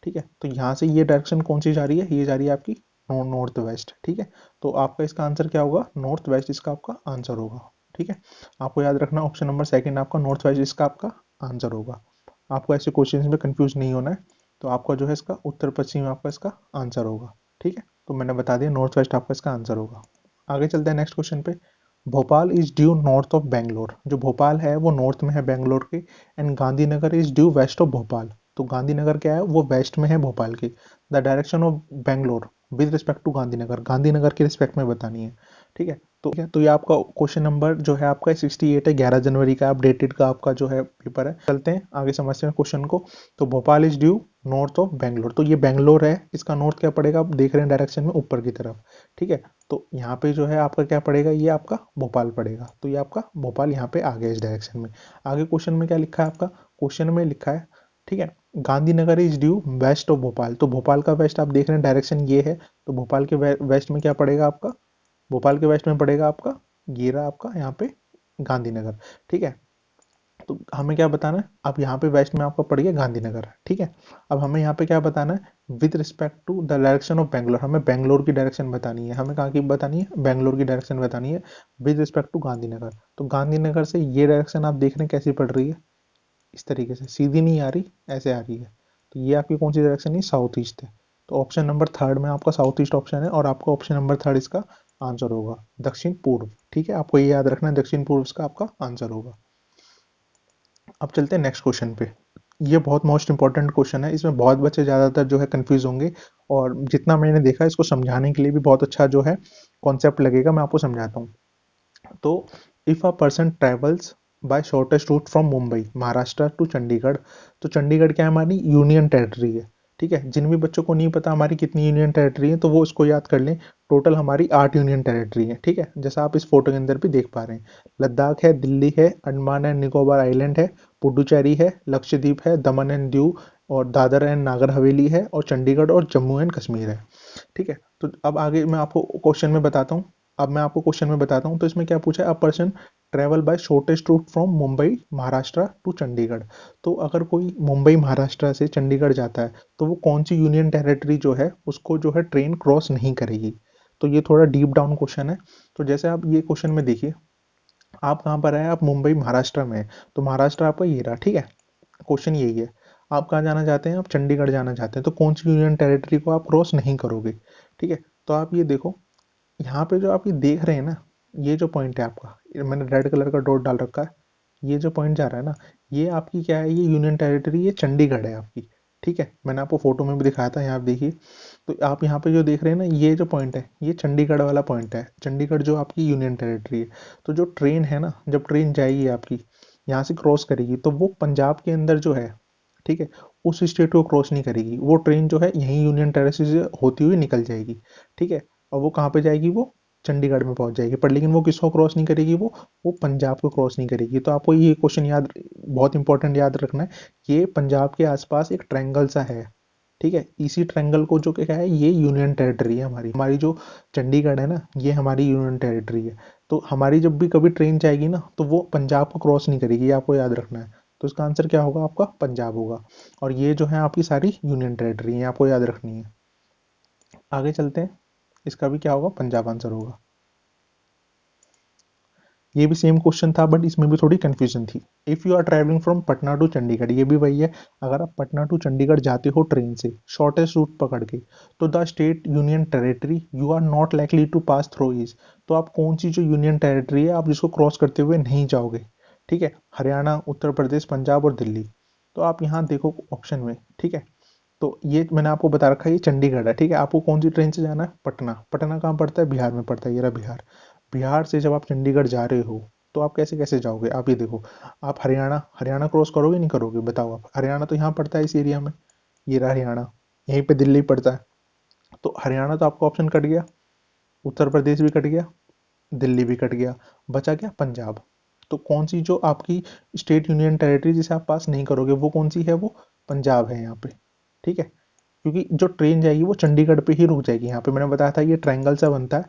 ठीक है, तो यहाँ से ये डायरेक्शन कौन सी जा रही है, ये जा रही है आपकी नॉर्थ वेस्ट। ठीक है, तो आपका इसका आंसर क्या होगा, नॉर्थ वेस्ट इसका आपका आंसर होगा। ठीक है, आपको याद रखना ऑप्शन नंबर सेकंड आपका नॉर्थ वेस्ट इसका आपका आंसर होगा। आपको ऐसे क्वेश्चंस में कंफ्यूज नहीं होना है। तो आपका जो है इसका उत्तर पश्चिम आपका इसका आंसर होगा। ठीक है, तो मैंने बता दिया नॉर्थ वेस्ट आपका इसका आंसर होगा। आगे चलते हैं नेक्स्ट क्वेश्चन पे। Bhopal is due north of Bangalore, जो भोपाल है वो नॉर्थ में है बेंगलोर के। And Gandhinagar is due west of Bhopal, तो गांधीनगर क्या है, वो वेस्ट में है भोपाल के। The direction of Bangalore with respect to Gandhinagar, Gandhinagar के रिस्पेक्ट में बतानी है। ठीक है, तो ये आपका क्वेश्चन नंबर जो है आपका 68 है, 11 जनवरी का अपडेटेड का आपका जो है पेपर है। चलते हैं आगे समझते हैं क्वेश्चन को। तो Bhopal is due north of Bangalore. तो ये बेंगलोर है, इसका नॉर्थ क्या पड़ेगा, आप देख रहे हैं डायरेक्शन में ऊपर की तरफ, ठीक है। तो यहाँ पे जो है आपका क्या पड़ेगा, ये आपका भोपाल पड़ेगा। तो ये आपका भोपाल यहाँ पे आ गया इस डायरेक्शन में। आगे क्वेश्चन में क्या लिखा है आपका, क्वेश्चन में लिखा है, ठीक है, Gandhinagar is due west of Bhopal. तो भोपाल का वेस्ट आप देख रहे हैं डायरेक्शन ये है, तो भोपाल के वेस्ट में क्या पड़ेगा आपका, भोपाल के वेस्ट में पड़ेगा आपका, ये रहा आपका यहाँ पे गांधीनगर, ठीक है। तो हमें क्या बताना है, अब यहाँ पे वेस्ट में आपका पड़ गया गांधीनगर, ठीक है। अब हमें यहाँ पे क्या बताना है, with respect to the direction of Bangalore, हमें बेंगलोर की डायरेक्शन बतानी है, हमें कहाँ की बतानी है, बेंगलोर की डायरेक्शन बतानी है, विद रिस्पेक्ट टू गांधीनगर। तो गांधीनगर से ये डायरेक्शन आप देख रहे हैं कैसी पड़ रही है, इस तरीके से, सीधी नहीं आ रही, ऐसे आ रही है। तो ये आपकी कौन सी डायरेक्शन है, साउथ ईस्ट है। तो ऑप्शन नंबर थर्ड में आपका साउथ ईस्ट ऑप्शन है, और आपका ऑप्शन नंबर थर्ड इसका आंसर होगा, दक्षिण पूर्व, ठीक है। आपको ये याद रखना है, दक्षिण पूर्व इसका आपका आंसर होगा। अब चलते हैं नेक्स्ट क्वेश्चन पे। ये बहुत मोस्ट इंपॉर्टेंट क्वेश्चन है, इसमें बहुत बच्चे ज़्यादातर जो है कंफ्यूज होंगे, और जितना मैंने देखा इसको समझाने के लिए भी बहुत अच्छा जो है कॉन्सेप्ट लगेगा, मैं आपको समझाता हूँ। तो if a person travels by shortest route from Mumbai Maharashtra to Chandigarh, तो चंडीगढ़ क्या है, हमारी यूनियन टेरिटरी है, ठीक है। जिन भी बच्चों को नहीं पता हमारी कितनी यूनियन टेरिटरी है, तो वो उसको याद कर लें, टोटल हमारी 8 यूनियन टेरिटरी है, ठीक है, जैसा आप इस फोटो के अंदर भी देख पा रहे हैं। लद्दाख है, दिल्ली है, अंडमान एंड निकोबार आइलैंड है, पुडुचेरी है, लक्षद्वीप है, दमन एंड दीव और दादर एंड नागर हवेली है, और चंडीगढ़ और जम्मू एंड कश्मीर है, ठीक है। तो अब आगे मैं आपको क्वेश्चन में बताता हूँ, अब मैं आपको क्वेश्चन में बताता हूँ। तो इसमें क्या पूछा है, a person travel by shortest route from Mumbai Maharashtra to Chandigarh. तो अगर कोई मुंबई महाराष्ट्र से चंडीगढ़ जाता है, तो वो कौन सी यूनियन टेरिटरी जो है उसको जो है ट्रेन क्रॉस नहीं करेगी। तो ये थोड़ा डीप डाउन क्वेश्चन है। तो जैसे आप ये क्वेश्चन में देखिए, आप कहाँ पर है, आप मुंबई महाराष्ट्र में है, तो महाराष्ट्र आपका ये रहा, ठीक है। क्वेश्चन यही है, आप कहाँ जाना चाहते हैं, आप चंडीगढ़ जाना चाहते हैं, तो कौन सी यूनियन टेरिटरी को आप क्रॉस नहीं करोगे, ठीक है। तो आप ये देखो, यहाँ पे जो आप ये देख रहे हैं ना, ये जो पॉइंट है आपका, ये मैंने रेड कलर का डॉट डाल रखा है, ये जो पॉइंट जा रहा है ना, ये आपकी क्या है, ये यूनियन टेरिटरी, ये चंडीगढ़ है आपकी, ठीक है। मैंने आपको फोटो में भी दिखाया था, यहाँ आप देखिए। तो आप यहाँ पे जो देख रहे हैं ना, ये जो पॉइंट है, ये चंडीगढ़ वाला पॉइंट है, चंडीगढ़ जो आपकी यूनियन टेरिटरी है। तो जो ट्रेन है ना, जब ट्रेन जाएगी आपकी यहाँ से क्रॉस करेगी, तो वो पंजाब के अंदर जो है, ठीक है, उस स्टेट को क्रॉस नहीं करेगी, वो ट्रेन जो है यहीं यूनियन टेरिटरी से होती हुई निकल जाएगी, ठीक है। और वो कहाँ पे जाएगी, वो चंडीगढ़ में पहुंच जाएगी, पर लेकिन वो किसको क्रॉस नहीं करेगी, वो पंजाब को क्रॉस नहीं करेगी। तो आपको ये क्वेश्चन याद, बहुत इंपॉर्टेंट याद रखना है, ये पंजाब के आसपास एक ट्रायंगल सा है, ठीक है। इसी ट्रायंगल को जो क्या है, ये यूनियन टेरिटरी है हमारी, हमारी जो चंडीगढ़ है ना, ये हमारी यूनियन टेरिटरी है। तो हमारी जब भी कभी ट्रेन जाएगी ना, तो वो पंजाब को क्रॉस नहीं करेगी, ये आपको याद रखना है। तो इसका आंसर क्या होगा, आपका पंजाब होगा। और ये जो है आपकी सारी यूनियन टेरिटरी है, आपको याद रखनी है। आगे चलते हैं, इसका भी क्या होगा, पंजाब आंसर होगा। ये भी सेम क्वेश्चन था, बट इसमें भी थोड़ी कंफ्यूजन थी। If you are travelling from Patna to Chandigarh, ये भी वही है, अगर आप पटना टू चंडीगढ़ जाते हो ट्रेन से शॉर्टेस्ट रूट पकड़ के, तो the state union territory you are not likely to pass through is. तो आप कौन सी जो यूनियन टेरिटरी है आप जिसको क्रॉस करते हुए नहीं जाओगे, ठीक है। हरियाणा, उत्तर प्रदेश, पंजाब और दिल्ली। तो आप यहाँ देखो ऑप्शन में, ठीक है। तो ये मैंने आपको बता रखा है, ये चंडीगढ़ है, ठीक है। आपको कौन सी ट्रेन से जाना है, पटना। पटना कहाँ पड़ता है, बिहार में पड़ता है, ये रहा बिहार। बिहार से जब आप चंडीगढ़ जा रहे हो, तो आप कैसे कैसे जाओगे, आप ये देखो, आप हरियाणा, हरियाणा क्रॉस करोगे नहीं करोगे, बताओ आप। हरियाणा तो यहाँ पड़ता है इस एरिया में, ये रहा हरियाणा, यहीं पे दिल्ली पड़ता है। तो हरियाणा तो आपका ऑप्शन कट गया, उत्तर प्रदेश भी कट गया, दिल्ली भी कट गया, बचा क्या, पंजाब। तो कौन सी जो आपकी स्टेट यूनियन टेरिटरी जिसे आप पास नहीं करोगे, वो कौन सी है, वो पंजाब है यहाँ पे, ठीक है। क्योंकि जो ट्रेन जाएगी वो चंडीगढ़ पे ही रुक जाएगी, यहाँ पे मैंने बताया था ये ट्रायंगल सा बनता है,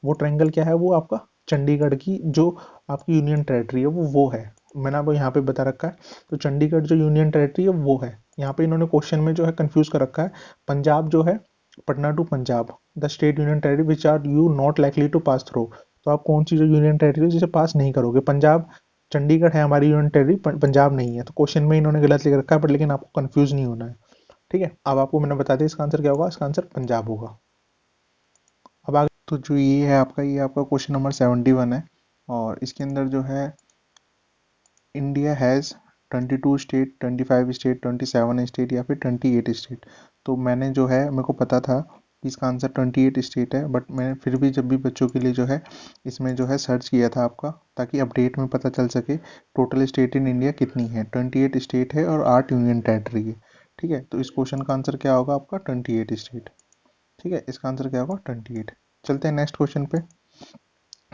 वो ट्रायंगल क्या है, वो आपका चंडीगढ़ की जो आपकी यूनियन टेरिटरी है वो है। मैंने आपको यहाँ पे बता रखा है। तो चंडीगढ़ जो यूनियन टेरिटरी है वो है, यहाँ पे इन्होंने क्वेश्चन में जो है कंफ्यूज कर रखा है। पंजाब जो है, Patna to Punjab, the state union territory which are you not likely to pass through. तो आप कौन सी जो यूनियन टेरिटरी जिसे पास नहीं करोगे, पंजाब, चंडीगढ़ है हमारी यूनियन टेरिटरी, पंजाब नहीं है। तो क्वेश्चन में इन्होंने गलत लिख रखा है, पर लेकिन आपको कंफ्यूज नहीं होना है, ठीक है। अब आपको मैंने बता दिया इसका आंसर क्या होगा, इसका आंसर पंजाब होगा। अब आगे तो जो ये है आपका, ये आपका क्वेश्चन नंबर 71 है, और इसके अंदर जो है, India has 22 state, 25 state, 27 state या फिर 28 स्टेट। तो मैंने जो है, मेरे को पता था कि इसका आंसर 28 स्टेट है, बट मैंने फिर भी जब भी बच्चों के लिए जो है इसमें जो है सर्च किया था आपका, ताकि अपडेट में पता चल सके टोटल स्टेट इन इंडिया कितनी है। 28 स्टेट है और 8 यूनियन टेरिटरी है, ठीक है, तो इस क्वेश्चन का आंसर क्या होगा आपका 28 स्टेट। ठीक है, इसका आंसर क्या होगा 28। चलते हैं नेक्स्ट क्वेश्चन पे।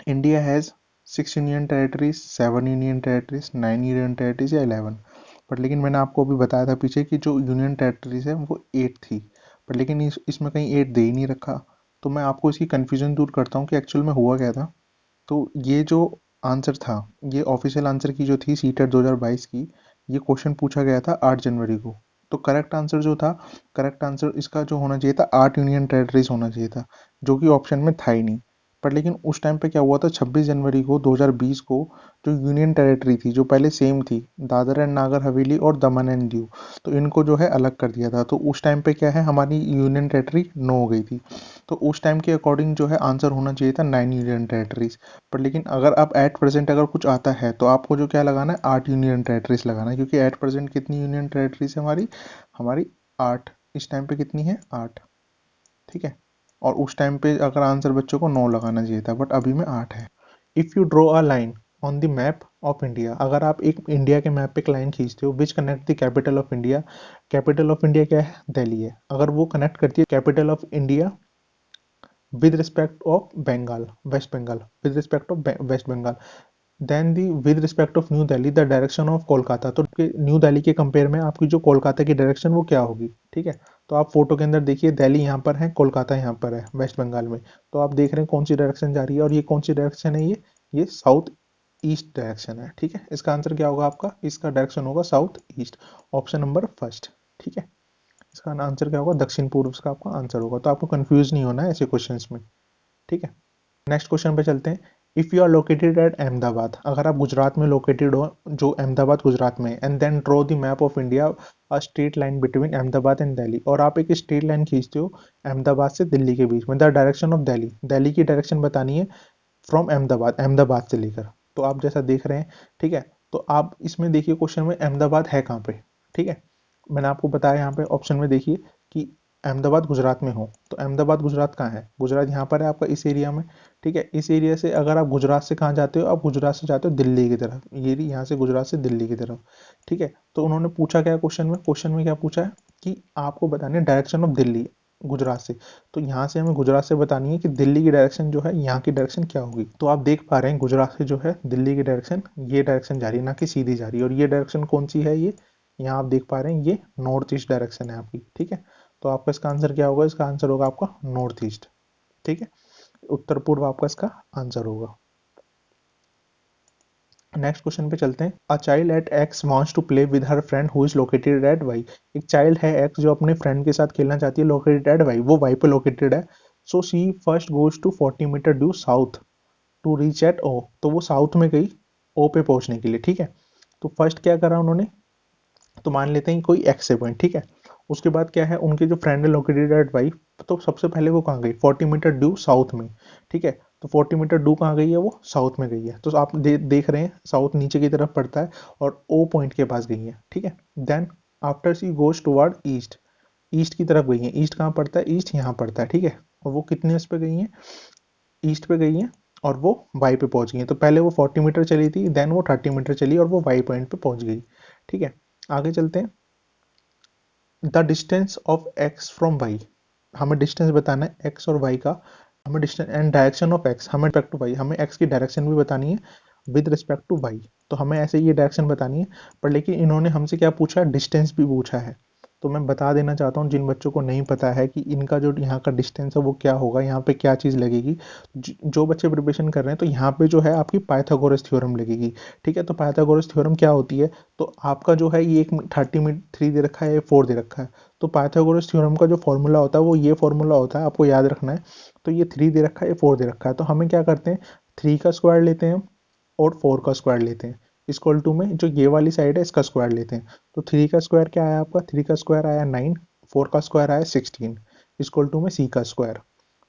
India has 6 union territories, 7 union territories, 9 union territories या 11। बट लेकिन मैंने आपको अभी बताया था पीछे कि जो यूनियन टेरेटरीज है वो 8 थी, बट लेकिन इसमें कहीं 8 दे ही नहीं रखा। तो मैं आपको इसकी कन्फ्यूजन दूर करता हूँ कि एक्चुअल में हुआ क्या था। तो ये जो आंसर था, ये ऑफिशियल आंसर की जो थी सीटेट 2022 की, ये क्वेश्चन पूछा गया था 8 जनवरी को। तो करेक्ट आंसर जो था, करेक्ट आंसर इसका जो होना चाहिए था 8 यूनियन टेरेटरीज होना चाहिए था, जो कि ऑप्शन में था ही नहीं। पर लेकिन उस टाइम पे क्या हुआ था, 26 जनवरी को 2020 को जो यूनियन टेरेटरी थी जो पहले सेम थी, दादर एंड नागर हवेली और दमन एंड दीव, तो इनको जो है अलग कर दिया था। तो उस टाइम पे क्या है, हमारी यूनियन टेरेटरी 9 हो गई थी। तो उस टाइम के अकॉर्डिंग जो है आंसर होना चाहिए था 9 यूनियन टेरेटरीज। पर लेकिन अगर आप एट प्रेजेंट अगर कुछ आता है तो आपको जो क्या लगाना है, 8 यूनियन टेरेटरीज लगाना है, क्योंकि एट प्रेजेंट कितनी यूनियन टेरेटरीज है हमारी, हमारी 8। इस टाइम पे कितनी है, 8। ठीक है, और उस टाइम पे अगर आंसर बच्चों को 9 लगाना चाहिए था, बट अभी में 8 है। If you draw a line on the map of India, अगर आप एक इंडिया के मैप पे एक लाइन खींचते हो which connect the capital of India, capital of India क्या है, दिल्ली है, अगर वो कनेक्ट करती है capital of India with respect of Bengal, West Bengal, with respect of West Bengal, then the with respect of New Delhi the direction of Kolkata, तो न्यू दिल्ली के कंपेयर में आपकी जो कोलकाता की डायरेक्शन वो क्या होगी। ठीक है, तो आप फोटो के अंदर देखिए, दिल्ली यहाँ पर है, कोलकाता यहाँ पर है वेस्ट बंगाल में। तो आप देख रहे हैं कौन सी डायरेक्शन जा रही है, और ये कौन सी डायरेक्शन है, ये साउथ ईस्ट डायरेक्शन है। ठीक है, इसका आंसर क्या होगा आपका, इसका डायरेक्शन होगा south east, option number first. ठीक है, इसका आंसर क्या होगा, दक्षिण पूर्व का आपका आंसर होगा। तो आपको कंफ्यूज नहीं होना है ऐसे क्वेश्चन में। ठीक है, नेक्स्ट क्वेश्चन पे चलते हैं। If you are located at Ahmedabad, अगर आप गुजरात में लोकेटेड हो, जो अहमदाबाद गुजरात में, and then draw the map of India a straight line between Ahmedabad and Delhi, और आप एक स्ट्रेट लाइन खींचते हो अहमदाबाद से दिल्ली के बीच में, the direction of Delhi, Delhi की डायरेक्शन बतानी है फ्रॉम अहमदाबाद, अहमदाबाद से लेकर। तो आप जैसा देख रहे हैं, ठीक है, तो आप इसमें देखिए क्वेश्चन में अहमदाबाद है कहाँ पे। ठीक है, मैंने आपको बताया यहाँ पे ऑप्शन में देखिए कि अहमदाबाद गुजरात में हो, तो अहमदाबाद गुजरात कहाँ है, गुजरात यहाँ पर है आपका इस एरिया में। ठीक है, इस एरिया से अगर आप गुजरात से कहाँ जाते हो, आप गुजरात से जाते हो दिल्ली की तरफ, ये यहाँ से गुजरात से दिल्ली की तरफ। ठीक है, तो उन्होंने पूछा क्या क्वेश्चन में क्या पूछा है कि आपको बताने डायरेक्शन ऑफ दिल्ली गुजरात से। तो यहाँ से हमें गुजरात से बतानी है कि दिल्ली की डायरेक्शन जो है, यहाँ की डायरेक्शन क्या होगी। तो आप देख पा रहे हैं गुजरात से जो है दिल्ली की डायरेक्शन, ये डायरेक्शन जा रही है, ना कि सीधी जा रही है। और ये डायरेक्शन कौन सी है, ये यहाँ आप देख पा रहे हैं, ये नॉर्थ ईस्ट डायरेक्शन है आपकी। ठीक है, तो आपका इसका आंसर क्या होगा, इसका आंसर होगा आपका नॉर्थ ईस्ट। ठीक है, उत्तर पूर्व आपका इसका आंसर होगा। नेक्स्ट क्वेश्चन पे चलते हैं। A child at X wants to play with her friend who is located at Y, एक चाइल्ड है एक्स जो अपने फ्रेंड के साथ खेलना चाहती है, लोकेटेड एट वाई, वो वाई पे लोकेटेड है। So C first goes to 40 metre due south to reach at O, तो वो साउथ में गई ओ पे पहुंचने के लिए। ठीक है, तो फर्स्ट क्या करा उन्होंने, तो मान लेते हैं कोई एक्स है पॉइंट। ठीक है, उसके बाद क्या है, उनके जो फ्रेंड है लोकेटेड एट वाई, तो सबसे पहले वो कहाँ गई, 40 मीटर ड्यू साउथ में। ठीक है, तो 40 मीटर ड्यू कहाँ गई है, वो साउथ में गई है। तो आप देख रहे हैं साउथ नीचे की तरफ पड़ता है, और ओ पॉइंट के पास गई है। ठीक है, then after she goes toward east, east की तरफ गई है। ईस्ट कहाँ पड़ता है, ईस्ट यहाँ पड़ता है। ठीक है, और वो कितने उस पे गई है, ईस्ट पे गई है, और वो वाई पे पहुंच गई है। तो पहले वो 40 मीटर चली थी, देन वो 30 मीटर चली और वो वाई पॉइंट पे पहुंच गई। ठीक है, आगे चलते हैं। The distance of X from Y, हमें डिस्टेंस बताना है एक्स और वाई का, हमें distance and direction of X, हमें रिस्पेक्ट टू वाई, हमें एक्स की डायरेक्शन भी बतानी है विद रिस्पेक्ट टू वाई। तो हमें ऐसे ये डायरेक्शन बतानी है, पर लेकिन इन्होंने हमसे क्या पूछा, डिस्टेंस भी पूछा है। तो मैं बता देना चाहता हूँ जिन बच्चों को नहीं पता है कि इनका जो यहाँ का डिस्टेंस है वो क्या होगा, यहाँ पे क्या चीज़ लगेगी। जो बच्चे प्रिपरेशन कर रहे हैं, तो यहाँ पे जो है आपकी पाइथागोरस थ्योरम लगेगी। ठीक है, तो पाइथागोरस थ्योरम क्या होती है, तो आपका जो है ये एक 30 दे रखा है, 4 दे रखा है। तो पाइथागोरस थ्योरम का जो फॉर्मूला होता है वो ये फॉर्मूला होता है, आपको याद रखना है। तो ये 3 दे रखा है, ये 4 दे रखा है, तो हमें क्या करते हैं, 3 का स्क्वायर लेते हैं और 4 का स्क्वायर लेते हैं, इक्वल टू में जो ये वाली साइड है इसका स्क्वायर लेते हैं। तो 3 का स्क्वायर क्या आया आपका, 3 का स्क्वायर आया 9, 4 का स्क्वायर आया 16, इक्वल टू में सी का स्क्वायर।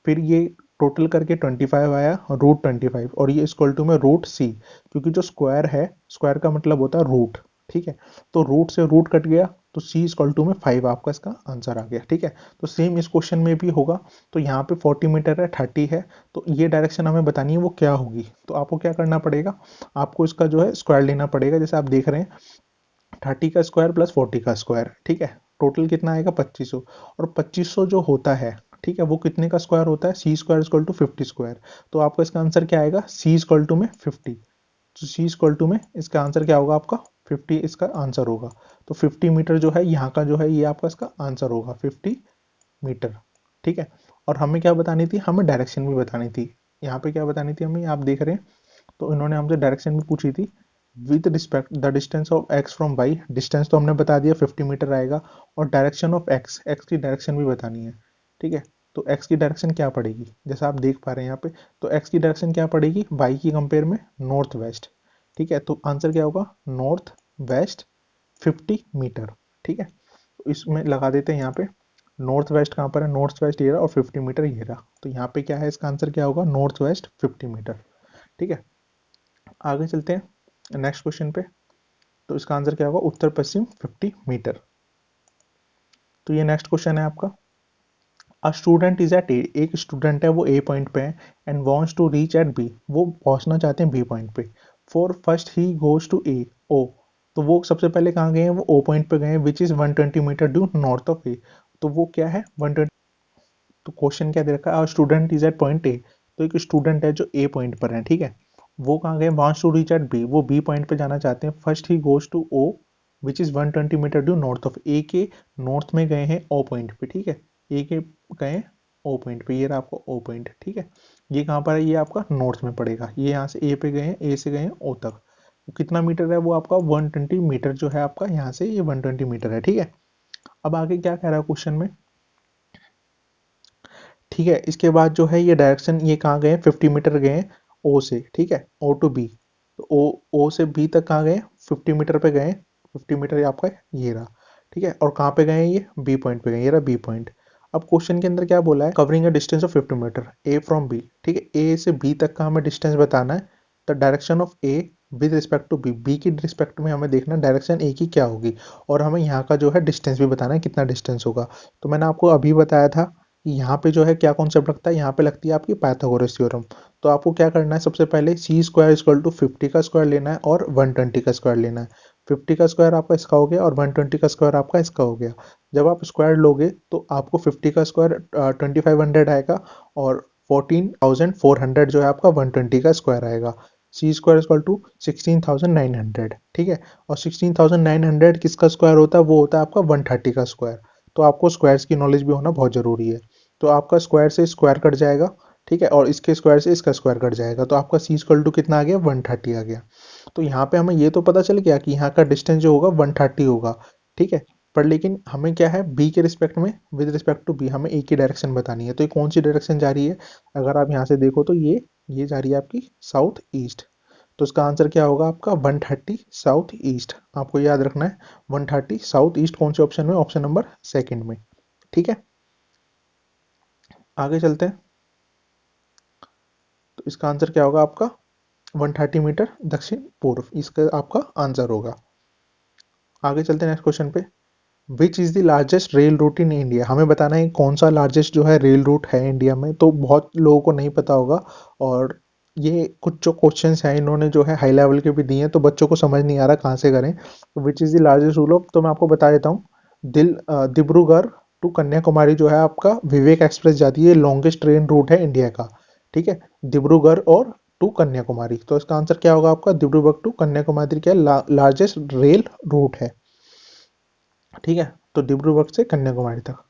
फिर ये टोटल करके 25 आया, रूट 25, और ये इक्वल टू में रूट सी, क्योंकि जो स्क्वायर है, स्क्वायर का मतलब होता है रूट। ठीक है, तो रूट से रूट कट गया, तो सी इक्वल टू में 5 आपका इसका आंसर आ गया। ठीक है, तो सेम इस क्वेश्चन में भी होगा। तो यहाँ पे 40 मीटर है, 30 है, तो ये डायरेक्शन हमें बतानी है वो क्या होगी। तो आपको क्या करना पड़ेगा, आपको इसका जो है स्क्वायर लेना पड़ेगा, जैसे आप देख रहे हैं 30 का स्क्वायर प्लस 40 का स्क्वायर। ठीक है, टोटल कितना आएगा 2500। और 2500 जो होता है, ठीक है, वो कितने का स्क्वायर होता है, सी स्क्वायर इक्वल टू 50 स्क्वायर। तो आपका इसका आंसर क्या आएगा, सी इक्वल टू में 50। तो सी इक्वल टू में इसका आंसर क्या होगा आपका 50, इसका आंसर होगा। तो 50 मीटर जो है यहाँ का जो है ये आपका इसका आंसर होगा 50 मीटर। ठीक है। और हमें क्या बतानी थी, हमें डायरेक्शन भी बतानी थी। यहाँ पे क्या बतानी थी हमें, आप देख रहे हैं, तो इन्होंने हमसे डायरेक्शन भी पूछी थी। With respect the distance of X from Y, distance तो हमने बता दिया 50 मीटर आएगा। और डायरेक्शन ऑफ एक्स, एक्स की डायरेक्शन भी बतानी है। ठीक है। तो एक्स की डायरेक्शन क्या पड़ेगी, जैसा आप देख पा रहे हैं यहाँ पे, तो एक्स की डायरेक्शन क्या पड़ेगी वाई की कंपेयर में, नॉर्थ वेस्ट। ठीक है। तो आंसर क्या होगा, नॉर्थ वेस्ट 50 मीटर। ठीक है। तो इसमें लगा देते हैं यहाँ पे, नॉर्थ वेस्ट कहाँ पर है, नॉर्थ वेस्ट ये रहा और 50 मीटर ये रहा। तो यहाँ पे क्या है, इसका आंसर क्या होगा, नॉर्थ वेस्ट 50 मीटर। ठीक है। आगे चलते हैं नेक्स्ट क्वेश्चन पे। तो इसका आंसर क्या होगा, उत्तर पश्चिम 50 मीटर। तो ये नेक्स्ट क्वेश्चन है आपका। A student is at A, एक स्टूडेंट है वो ए पॉइंट पे है and wants to reach at B, वो पहुंचना चाहते हैं बी पॉइंट पे। For first he goes to A O, तो वो सबसे पहले कहाँ गए हैं, वो ओ पॉइंट पे गए हैं, which is 120 metre due north of A. तो वो क्या है 120। तो क्वेश्चन क्या दे रखा है, student is at point A. तो एक स्टूडेंट है जो ए पॉइंट पर है, ठीक है, वो कहाँ गए, wants to reach at B, वो बी पॉइंट पे जाना चाहते हैं। First he goes to O which is 120 metre due north of A, के नॉर्थ में गए हैं ओ पॉइंट पे। ठीक है। ए के गए ओ पॉइंट पे, ये रहा आपका ओ पॉइंट। ठीक है। ये कहाँ पर है, ये आपका नॉर्थ में पड़ेगा। ये यहाँ से ए पे गए हैं, ए से गए हैं ओ तक। वो कितना मीटर है, वो आपका 120 मीटर जो है आपका, यहाँ से ये 120 मीटर है। ठीक है। अब आगे क्या कह रहा है क्वेश्चन में, ठीक है, इसके बाद जो है ये डायरेक्शन, ये कहाँ गए, 50 मीटर गए ओ से। ठीक है, ओ टू बी। तो ओ से बी तक कहाँ गए, 50 मीटर पे गए। 50 मीटर ये आपका ये रहा। ठीक है। और कहाँ पे गए, ये बी पॉइंट पे गए, ये रहा बी पॉइंट। अब क्वेश्चन के अंदर क्या बोला है, covering a distance of 50 metre A from B. ठीक है, ए से बी तक का हमें डिस्टेंस बताना है। The direction of A with respect to B, B की रिस्पेक्ट में हमें देखना डायरेक्शन ए की क्या होगी। और हमें यहाँ का जो है डिस्टेंस भी बताना है, कितना डिस्टेंस होगा। तो मैंने आपको अभी बताया था यहाँ पे जो है क्या कॉन्सेप्ट लगता है, यहाँ पे लगती है आपकी पाइथागोरस थ्योरम। तो आपको क्या करना है, सबसे पहले सी स्क्वायर इक्वल टू 50 का स्क्वायर लेना है और 120 का स्क्वायर लेना है। 50 का स्क्वायर आपका इसका हो गया और 120 का स्क्वायर आपका इसका हो गया। जब आप स्क्वायर लोगे तो आपको 50 का स्क्वायर 2500 आएगा और 14,400 जो है आपका 120 का स्क्वायर आएगा। सी स्क्वायर इक्वल टू 16,900। ठीक है। और 16,900 किसका स्क्वायर होता है, वो होता है आपका 130 का स्क्वायर। तो आपको स्क्वायर्स की नॉलेज भी होना बहुत ज़रूरी है। तो आपका स्क्वायर से स्क्वायर कट जाएगा। ठीक है। और इसके स्क्वायर से इसका स्क्वायर कट जाएगा, तो आपका सी इक्वल टू कितना आ गया, 130 आ गया। तो यहाँ पे हमें ये तो पता चल गया कि यहाँ का डिस्टेंस जो होगा 130 होगा। ठीक है। पर लेकिन हमें क्या है, बी के रिस्पेक्ट में, विद रिस्पेक्ट टू बी हमें ए की डायरेक्शन बतानी है। तो ये कौन सी डायरेक्शन जा रही है, अगर आप यहाँ से देखो तो ये जा रही है आपकी साउथ ईस्ट। तो इसका आंसर क्या होगा आपका 130 साउथ ईस्ट। आपको याद रखना है 130 साउथ ईस्ट कौन से ऑप्शन में, ऑप्शन नंबर सेकंड में। ठीक है। आगे चलते हैं। तो इसका आंसर क्या होगा आपका 130 मीटर दक्षिण पूर्व, इसका आपका आंसर होगा। आगे चलते हैं नेक्स्ट क्वेश्चन पे। विच is the largest rail route in India, हमें बताना है कौन सा लार्जेस्ट जो है रेल रूट है इंडिया में। तो बहुत लोगों को नहीं पता होगा। और ये कुछ जो क्वेश्चंस हैं इन्होंने जो है हाई लेवल के भी दिए हैं, तो बच्चों को समझ नहीं आ रहा कहाँ से करें। तो which is the largest route of, तो मैं आपको बता देता हूँ। डिब्रूगढ़ टू कन्याकुमारी जो है आपका विवेक एक्सप्रेस जाती है, लॉन्गेस्ट ट्रेन रूट है इंडिया का। ठीक है। डिब्रूगढ़ और टू कन्याकुमारी, तो इसका आंसर क्या होगा आपका, डिब्रूगढ़ टू कन्याकुमारी क्या लार्जेस्ट रेल रूट है। ठीक है। तो डिब्रूगढ़ से कन्याकुमारी तक।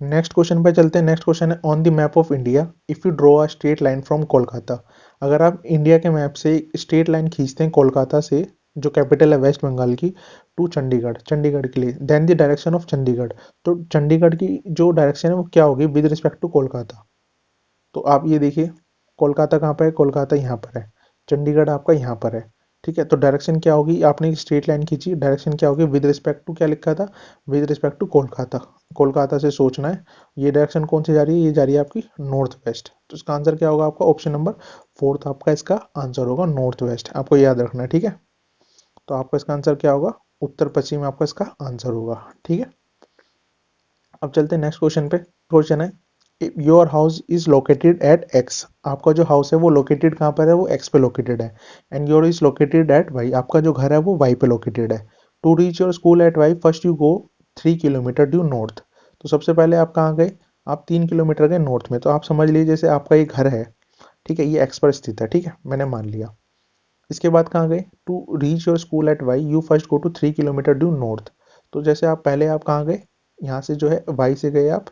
नेक्स्ट क्वेश्चन पे चलते हैं। नेक्स्ट क्वेश्चन है, on the map of India if you draw a straight line from Kolkata, अगर आप इंडिया के मैप से स्ट्रेट लाइन खींचते हैं कोलकाता से, जो कैपिटल है वेस्ट बंगाल की, टू चंडीगढ़, चंडीगढ़ के लिए, then the direction of Chandigarh, तो चंडीगढ़ की जो डायरेक्शन है वो क्या होगी विद रिस्पेक्ट टू कोलकाता। तो आप ये देखिए, कोलकाता कहाँ पर है, कोलकाता यहाँ पर है, चंडीगढ़ आपका यहाँ पर है। ठीक है। तो डायरेक्शन क्या होगी, आपने एक स्ट्रेट लाइन खींची, डायरेक्शन क्या होगी विद रिस्पेक्ट टू, क्या लिखा था, with respect to Kolkata. Kolkata से सोचना है, ये डायरेक्शन कौन सी जा रही है, ये जा रही है आपकी नॉर्थ वेस्ट। तो इसका आंसर क्या होगा आपका, ऑप्शन नंबर फोर्थ आपका इसका आंसर होगा, नॉर्थ वेस्ट। आपको याद रखना है। ठीक है। तो आपका इसका आंसर क्या होगा, उत्तर पश्चिम आपका इसका आंसर होगा। ठीक है। अब चलते हैं नेक्स्ट क्वेश्चन पे। क्वेश्चन है, your house is located at x, आपका जो हाउस है वो लोकेटेड कहाँ पर है, वो एक्स पे लोकेटेड है। And your is located at Y, आपका जो घर है वो वाई पे लोकेटेड है। To reach your school at Y first you go 3 kilometre due north. तो सबसे पहले आप कहाँ गए, आप 3 किलोमीटर गए नॉर्थ में। तो आप समझ लीजिए जैसे आपका ये घर है, ठीक है, ये एक्स पर स्थित है, ठीक है, मैंने मान लिया। इसके बाद कहाँ गए, to reach your school at Y you first go to 3 kilometre due north. तो जैसे आप पहले आप कहाँ गए, यहाँ से जो है वाई से गए आप,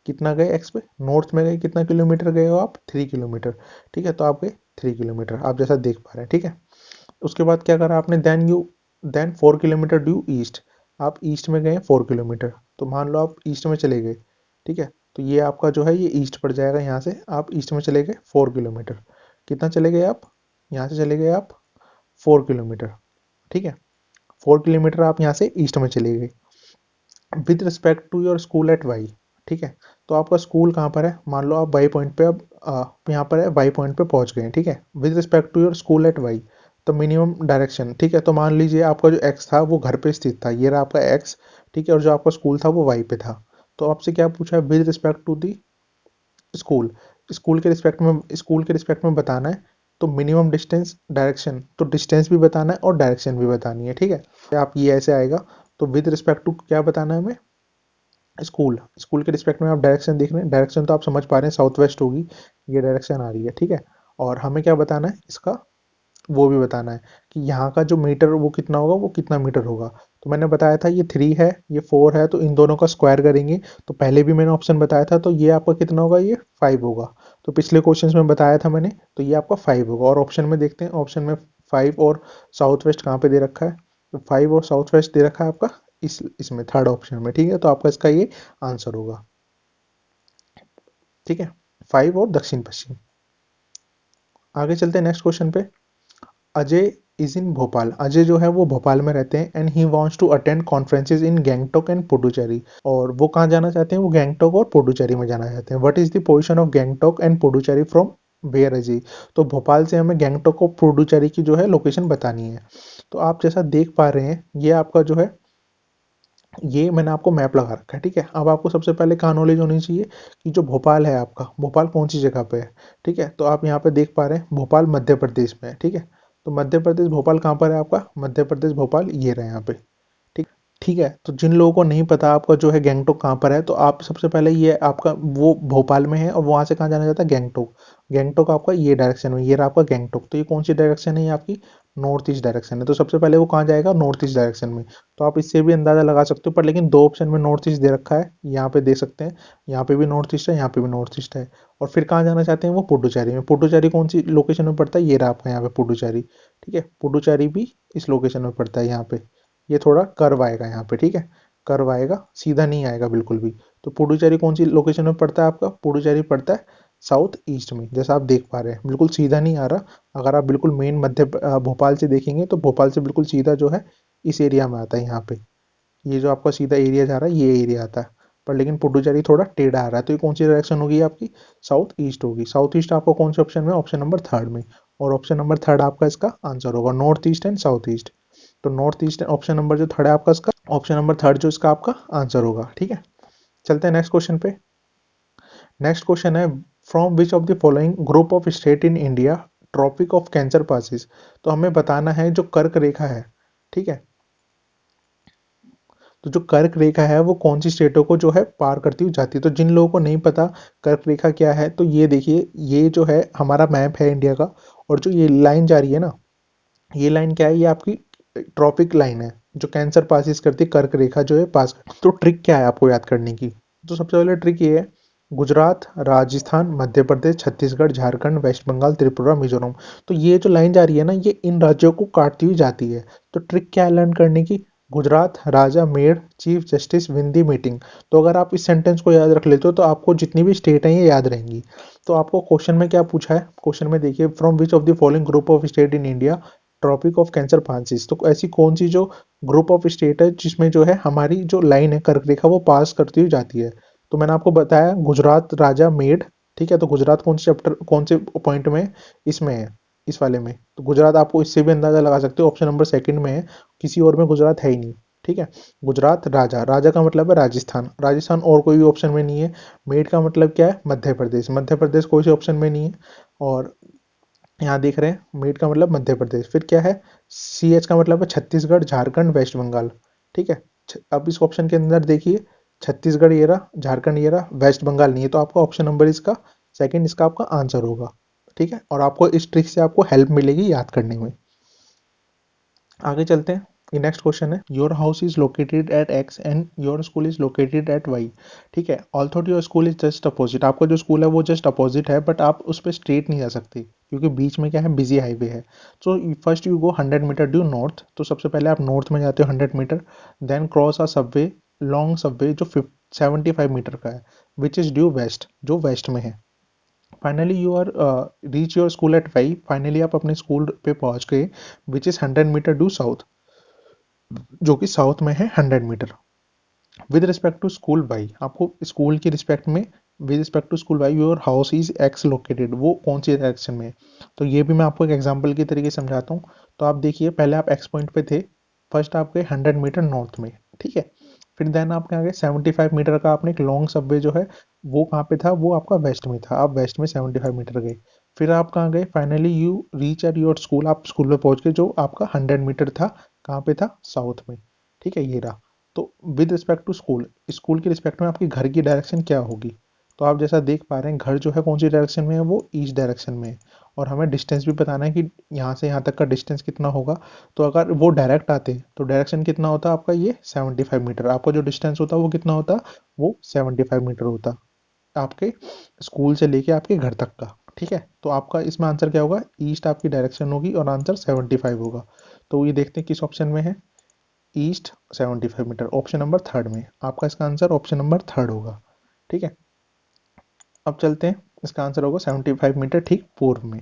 कितना गए एक्स पे, नॉर्थ में गए, कितना किलोमीटर गए हो आप, 3 किलोमीटर, ठीक है। तो आप गए 3 किलोमीटर, आप जैसा देख पा रहे हैं, ठीक है। उसके बाद क्या करा आपने, देन 4 किलोमीटर ड्यू ईस्ट, आप ईस्ट में गए 4 किलोमीटर। तो मान लो आप ईस्ट में चले गए, ठीक है। तो ये आपका जो है ये ईस्ट पड़ जाएगा, यहाँ से आप ईस्ट में चले गए 4 किलोमीटर। कितना चले गए आप, यहाँ से चले गए आप 4 किलोमीटर, ठीक है। 4 किलोमीटर आप यहाँ से ईस्ट में चले गए। With respect to your school at Y, ठीक है। तो आपका स्कूल कहाँ पर है, मान लो आप वाई पॉइंट पे, अब यहाँ पर है, वाई पॉइंट पे पहुँच गए, ठीक है। With respect to your school at Y, तो मिनिमम डायरेक्शन, ठीक है। तो मान लीजिए आपका जो एक्स था वो घर पे स्थित था, ये रहा आपका एक्स, ठीक है, और जो आपका स्कूल था वो वाई पे था। तो आपसे क्या पूछा है, with respect to the school, school के रिस्पेक्ट में बताना है। तो मिनिमम डिस्टेंस, डायरेक्शन, तो डिस्टेंस भी बताना है और डायरेक्शन भी बतानी है, ठीक है। आप ये ऐसे आएगा, तो विद रिस्पेक्ट टू क्या बताना है हमें, स्कूल, स्कूल के रिस्पेक्ट में आप डायरेक्शन देख रहे हैं, डायरेक्शन तो आप समझ पा रहे हैं साउथ वेस्ट होगी, ये डायरेक्शन आ रही है, ठीक है। और हमें क्या बताना है इसका, वो भी बताना है कि यहाँ का जो मीटर वो कितना होगा, वो कितना मीटर होगा। तो मैंने बताया था ये 3 है, ये 4 है, तो इन दोनों का स्क्वायर करेंगे। तो पहले भी मैंने ऑप्शन बताया था, तो ये आपका कितना होगा, ये 5 होगा। तो पिछले क्वेश्चंस में बताया था मैंने, तो ये आपका 5 होगा। और ऑप्शन में देखते हैं, ऑप्शन में 5 और साउथ वेस्ट कहाँ पे दे रखा है, तो 5 और साउथ वेस्ट दे रखा है आपका इसमें थर्ड ऑप्शन में, ठीक है। तो आपका इसका ये आंसर होगा, ठीक है, 5 और दक्षिण पश्चिम। आगे चलते हैं नेक्स्ट क्वेश्चन पे। अजय इज इन भोपाल, अजय जो है वो भोपाल में रहते हैं, and he wants to attend conferences in Gangtok and Puducherry. और वो कहाँ जाना चाहते हैं, वो गैंगटोक और पुडुचेरी में जाना चाहते हैं। What is the position of Gangtok and Puducherry from where Ajay. तो भोपाल से हमें गैंगटोक और पुडुचेरी की जो है लोकेशन बतानी है। तो आप जैसा देख पा रहे हैं, ये आपका जो है, ये मैंने आपको मैप लगा रखा है, ठीक है। अब आपको सबसे पहले कहाँ नॉलेज होनी चाहिए कि जो भोपाल है आपका, भोपाल कौन सी जगह पे है, ठीक है। तो आप यहाँ पे देख पा रहे हैं भोपाल मध्य प्रदेश में है, ठीक है। तो मध्य प्रदेश भोपाल कहाँ पर है आपका, मध्य प्रदेश भोपाल ये रहे यहाँ पे, ठीक, ठीक है। तो जिन लोगों को नहीं पता आपका जो है गैंगटोक कहाँ पर है, तो आप सबसे पहले ये आपका वो भोपाल में है, और वहाँ से कहाँ जाना जाता है, गैंगटोक। गैंगटोक आपका ये डायरेक्शन में, ये रहा आपका गैंगटोक। तो ये कौन सी डायरेक्शन है, ये आपकी नॉर्थ ईस्ट डायरेक्शन है। तो सबसे पहले वो कहाँ जाएगा, नॉर्थ ईस्ट डायरेक्शन में। तो आप इससे भी अंदाजा लगा सकते हो, पर लेकिन दो ऑप्शन में नॉर्थ ईस्ट दे रखा है, यहाँ पे दे सकते हैं, यहाँ पे भी नॉर्थ ईस्ट है, यहाँ पे भी नॉर्थ ईस्ट है। और फिर कहाँ जाना चाहते हैं वो, पुडुचेरी में। पुडुचेरी कौन सी लोकेशन में पड़ता है, ये रहा आपका यहाँ पे पुडुचेरी, ठीक है। पुडुचेरी भी इस लोकेशन में पड़ता है, यहाँ पे ये थोड़ा कर्व आएगा यहाँ पे, ठीक है, कर्व आएगा, सीधा नहीं आएगा बिल्कुल भी। तो पुडुचेरी कौन सी लोकेशन में पड़ता है आपका, पुडुचेरी पड़ता है साउथ ईस्ट में, जैसा आप देख पा रहे हैं, बिल्कुल सीधा नहीं आ रहा। अगर आप बिल्कुल मेन भोपाल से देखेंगे, तो भोपाल से बिल्कुल सीधा जो है इस एरिया में आता है, यहाँ पे ये जो आपका सीधा एरिया जा रहा है, ये एरिया आता है। पर लेकिन पुडुचेरी थोड़ा टेढ़ा आ रहा है। तो ये कौन सी डायरेक्शन होगी आपकी, साउथ ईस्ट होगी। साउथ ईस्ट आपको कौन से ऑप्शन में, ऑप्शन नंबर थर्ड में। और ऑप्शन नंबर थर्ड आपका इसका आंसर होगा, north east and south east. तो नॉर्थ ईस्ट ऑप्शन नंबर जो थर्ड है आपका, इसका ऑप्शन नंबर थर्ड जो इसका आपका आंसर होगा, ठीक है। चलते हैं नेक्स्ट क्वेश्चन पे। नेक्स्ट क्वेश्चन है, from which of the following group of state in India tropic of cancer passes. तो हमें बताना है जो कर्क रेखा है, ठीक है। तो जो कर्क रेखा है वो कौन सी स्टेटों को जो है पार करती हुई जाती है। तो जिन लोगों को नहीं पता कर्क रेखा क्या है, तो ये देखिए, ये जो है हमारा मैप है इंडिया का, और जो ये लाइन जा रही है ना, ये लाइन क्या है, ये आपकी ट्रॉपिक लाइन है, जो कैंसर पासिस करती है, कर्क रेखा जो है पास। तो ट्रिक क्या है आपको याद करने की, तो सबसे पहले ट्रिक ये है, गुजरात, राजस्थान, मध्य प्रदेश, छत्तीसगढ़, झारखंड, वेस्ट बंगाल, त्रिपुरा, मिजोरम। तो ये जो लाइन जा रही है ना, ये इन राज्यों को काटती हुई जाती है। तो ट्रिक क्या है लर्न करने की, गुजरात, राजा, मेड़, चीफ जस्टिस, विंदी, मीटिंग। तो अगर आप इस सेंटेंस को याद रख लेते हो, तो आपको जितनी भी स्टेट हैं ये याद रहेंगी। तो आपको क्वेश्चन में क्या पूछा है, क्वेश्चन में देखिए, from which of the following group of state in India tropic of cancer passes. तो ऐसी कौन सी जो ग्रुप ऑफ स्टेट है जिसमें जो है हमारी जो लाइन है कर्क रेखा वो पास करती हुई जाती है। तो मैंने आपको बताया गुजरात, राजा, मेड, ठीक है। तो गुजरात कौन से चैप्टर, कौन से पॉइंट में, इसमें है, इस वाले में। तो गुजरात आपको इससे भी अंदाजा लगा सकते हो, ऑप्शन नंबर सेकंड में है, किसी और में गुजरात है ही नहीं, ठीक है। गुजरात, राजा, राजा का मतलब है राजस्थान, राजस्थान और कोई भी ऑप्शन में नहीं है। मेड का मतलब क्या है, मध्य प्रदेश, मध्य प्रदेश कोई से ऑप्शन में नहीं है। और यहाँ देख रहे हैं मीट का मतलब मध्य प्रदेश, फिर क्या है, सी एच का मतलब है छत्तीसगढ़, झारखंड, वेस्ट बंगाल, ठीक है। अब इस ऑप्शन के अंदर देखिए, छत्तीसगढ़ ये रहा, झारखंड ये रहा, वेस्ट बंगाल नहीं है, तो आपका ऑप्शन नंबर इसका सेकंड इसका आपका आंसर होगा। ठीक है, और आपको इस ट्रिक से आपको हेल्प मिलेगी याद करने में। आगे चलते हैं। ये नेक्स्ट क्वेश्चन है, your house is located at X and your school is located at Y. ठीक है, although your school is just opposite, आपका जो स्कूल है वो जस्ट अपोजिट है, बट आप उस पर स्ट्रेट नहीं जा सकते क्योंकि बीच में क्या है, बिजी हाईवे है। So first you go 100 metre due north, तो सबसे पहले आप नॉर्थ में जाते हो 100 metre, then cross a subway, long subway जो 75 मीटर का है, विच इज ड्यू वेस्ट, जो वेस्ट में है। Finally you are reach your school at Y, फाइनली आप अपने स्कूल पे पहुंच गए, which is 100 metre due south, जो कि साउथ में है 100 metre. With respect to school Y, आपको स्कूल की रिस्पेक्ट में, with respect to school Y your house is X located, वो कौन सी डायरेक्शन में है। तो ये भी मैं आपको एक एग्जांपल के तरीके से समझाता हूँ। तो आप देखिए, पहले आप एक्स पॉइंट पे थे, फर्स्ट आप गए 100 मीटर नॉर्थ में, ठीक है, फिर देन आप क्या गए 75 मीटर का आपने एक लॉन्ग सबवे जो है वो कहाँ पे था, वो आपका वेस्ट में था, आप वेस्ट में 75 मीटर गए। फिर आप कहाँ गए, finally you reach at your school, आप स्कूल में पहुंच गए जो आपका 100 मीटर था, कहाँ पे था, साउथ में। ठीक है, ये रहा। तो with respect to school, school की रिस्पेक्ट में आपकी घर की डायरेक्शन क्या होगी। तो आप जैसा देख पा रहे हैं, घर जो है कौन सी डायरेक्शन में है, वो ईस्ट डायरेक्शन में है, और हमें डिस्टेंस भी बताना है कि यहाँ से यहाँ तक का डिस्टेंस कितना होगा। तो अगर वो डायरेक्ट आते तो डायरेक्शन कितना होता आपका, ये 75 मीटर, आपका जो डिस्टेंस होता वो कितना होता, वो 75 मीटर होता, आपके स्कूल से लेके आपके घर तक का। ठीक है, तो आपका इसमें आंसर क्या होगा, ईस्ट आपकी डायरेक्शन होगी और आंसर 75 होगा। तो ये देखते हैं किस ऑप्शन में है, east 75 metre, option number third में, आपका इसका आंसर ऑप्शन नंबर थर्ड होगा। ठीक है, अब चलते हैं, इसका आंसर होगा 75 मीटर ठीक पूर्व में।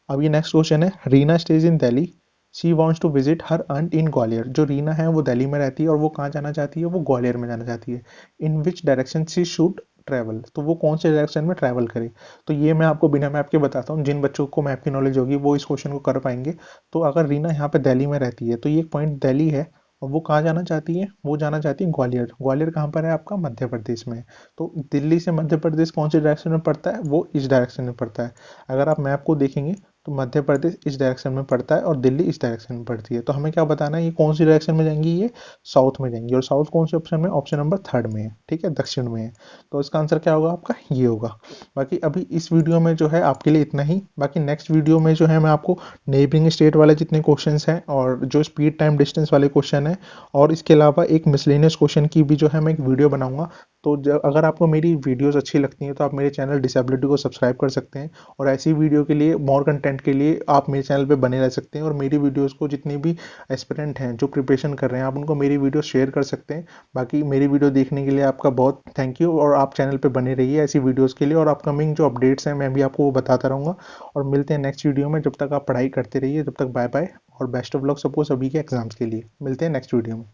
अब ये नेक्स्ट क्वेश्चन है, Reena stays in Delhi, she wants to visit her aunt in Gwalior. जो रीना है वो दिल्ली में रहती है और वो कहाँ जाना चाहती है, वो ग्वालियर में जाना चाहती है। In which direction she should travel, तो वो कौन से डायरेक्शन में ट्रैवल करे। तो ये मैं आपको बिना मैप के बताता हूँ, जिन बच्चों को मैप की नॉलेज होगी वो इस क्वेश्चन को कर पाएंगे। तो अगर रीना यहाँ पे दिल्ली में रहती है, तो ये पॉइंट दिल्ली है, और वो कहाँ जाना चाहती है, वो जाना चाहती है ग्वालियर। ग्वालियर कहाँ पर है, आपका मध्य प्रदेश में है। तो दिल्ली से मध्य प्रदेश कौन सी डायरेक्शन में पड़ता है, वो इस डायरेक्शन में पड़ता है। अगर आप मैप को देखेंगे तो मध्य प्रदेश इस डायरेक्शन में पड़ता है और दिल्ली इस डायरेक्शन में पड़ती है। तो हमें क्या बताना है, ये कौन सी डायरेक्शन में जाएंगी, ये साउथ में जाएंगी, और साउथ कौन से ऑप्शन में, ऑप्शन नंबर थर्ड में है। ठीक है, दक्षिण में है। तो इसका आंसर क्या होगा आपका, ये होगा। बाकी अभी इस वीडियो में जो है आपके लिए इतना ही। बाकी नेक्स्ट वीडियो में जो है मैं आपको नेबरिंग स्टेट वाले जितने क्वेश्चन हैं और जो स्पीड टाइम डिस्टेंस वाले क्वेश्चन है, और इसके अलावा एक मिसलेनियस क्वेश्चन की भी जो है मैं एक वीडियो बनाऊंगा। तो अगर आपको मेरी वीडियोस अच्छी लगती हैं तो आप मेरे चैनल डिसेबिलिटी को सब्सक्राइब कर सकते हैं, और ऐसी वीडियो के लिए, मोर कंटेंट के लिए आप मेरे चैनल पे बने रह सकते हैं। और मेरी वीडियोस को जितने भी एस्पिरेंट हैं जो प्रिपरेशन कर रहे हैं, आप उनको मेरी वीडियो शेयर कर सकते हैं। बाकी मेरी वीडियो देखने के लिए आपका बहुत थैंक यू, और आप चैनल पे बने रहिए ऐसी वीडियोस के लिए, और अपकमिंग जो अपडेट्स हैं मैं भी आपको वो बताता रहूँगा। और मिलते हैं नेक्स्ट वीडियो में, जब तक आप पढ़ाई करते रहिए, जब तक बाय बाय, और बेस्ट ऑफ लक सबको, सभी के एग्जाम्स के लिए। मिलते हैं नेक्स्ट वीडियो में।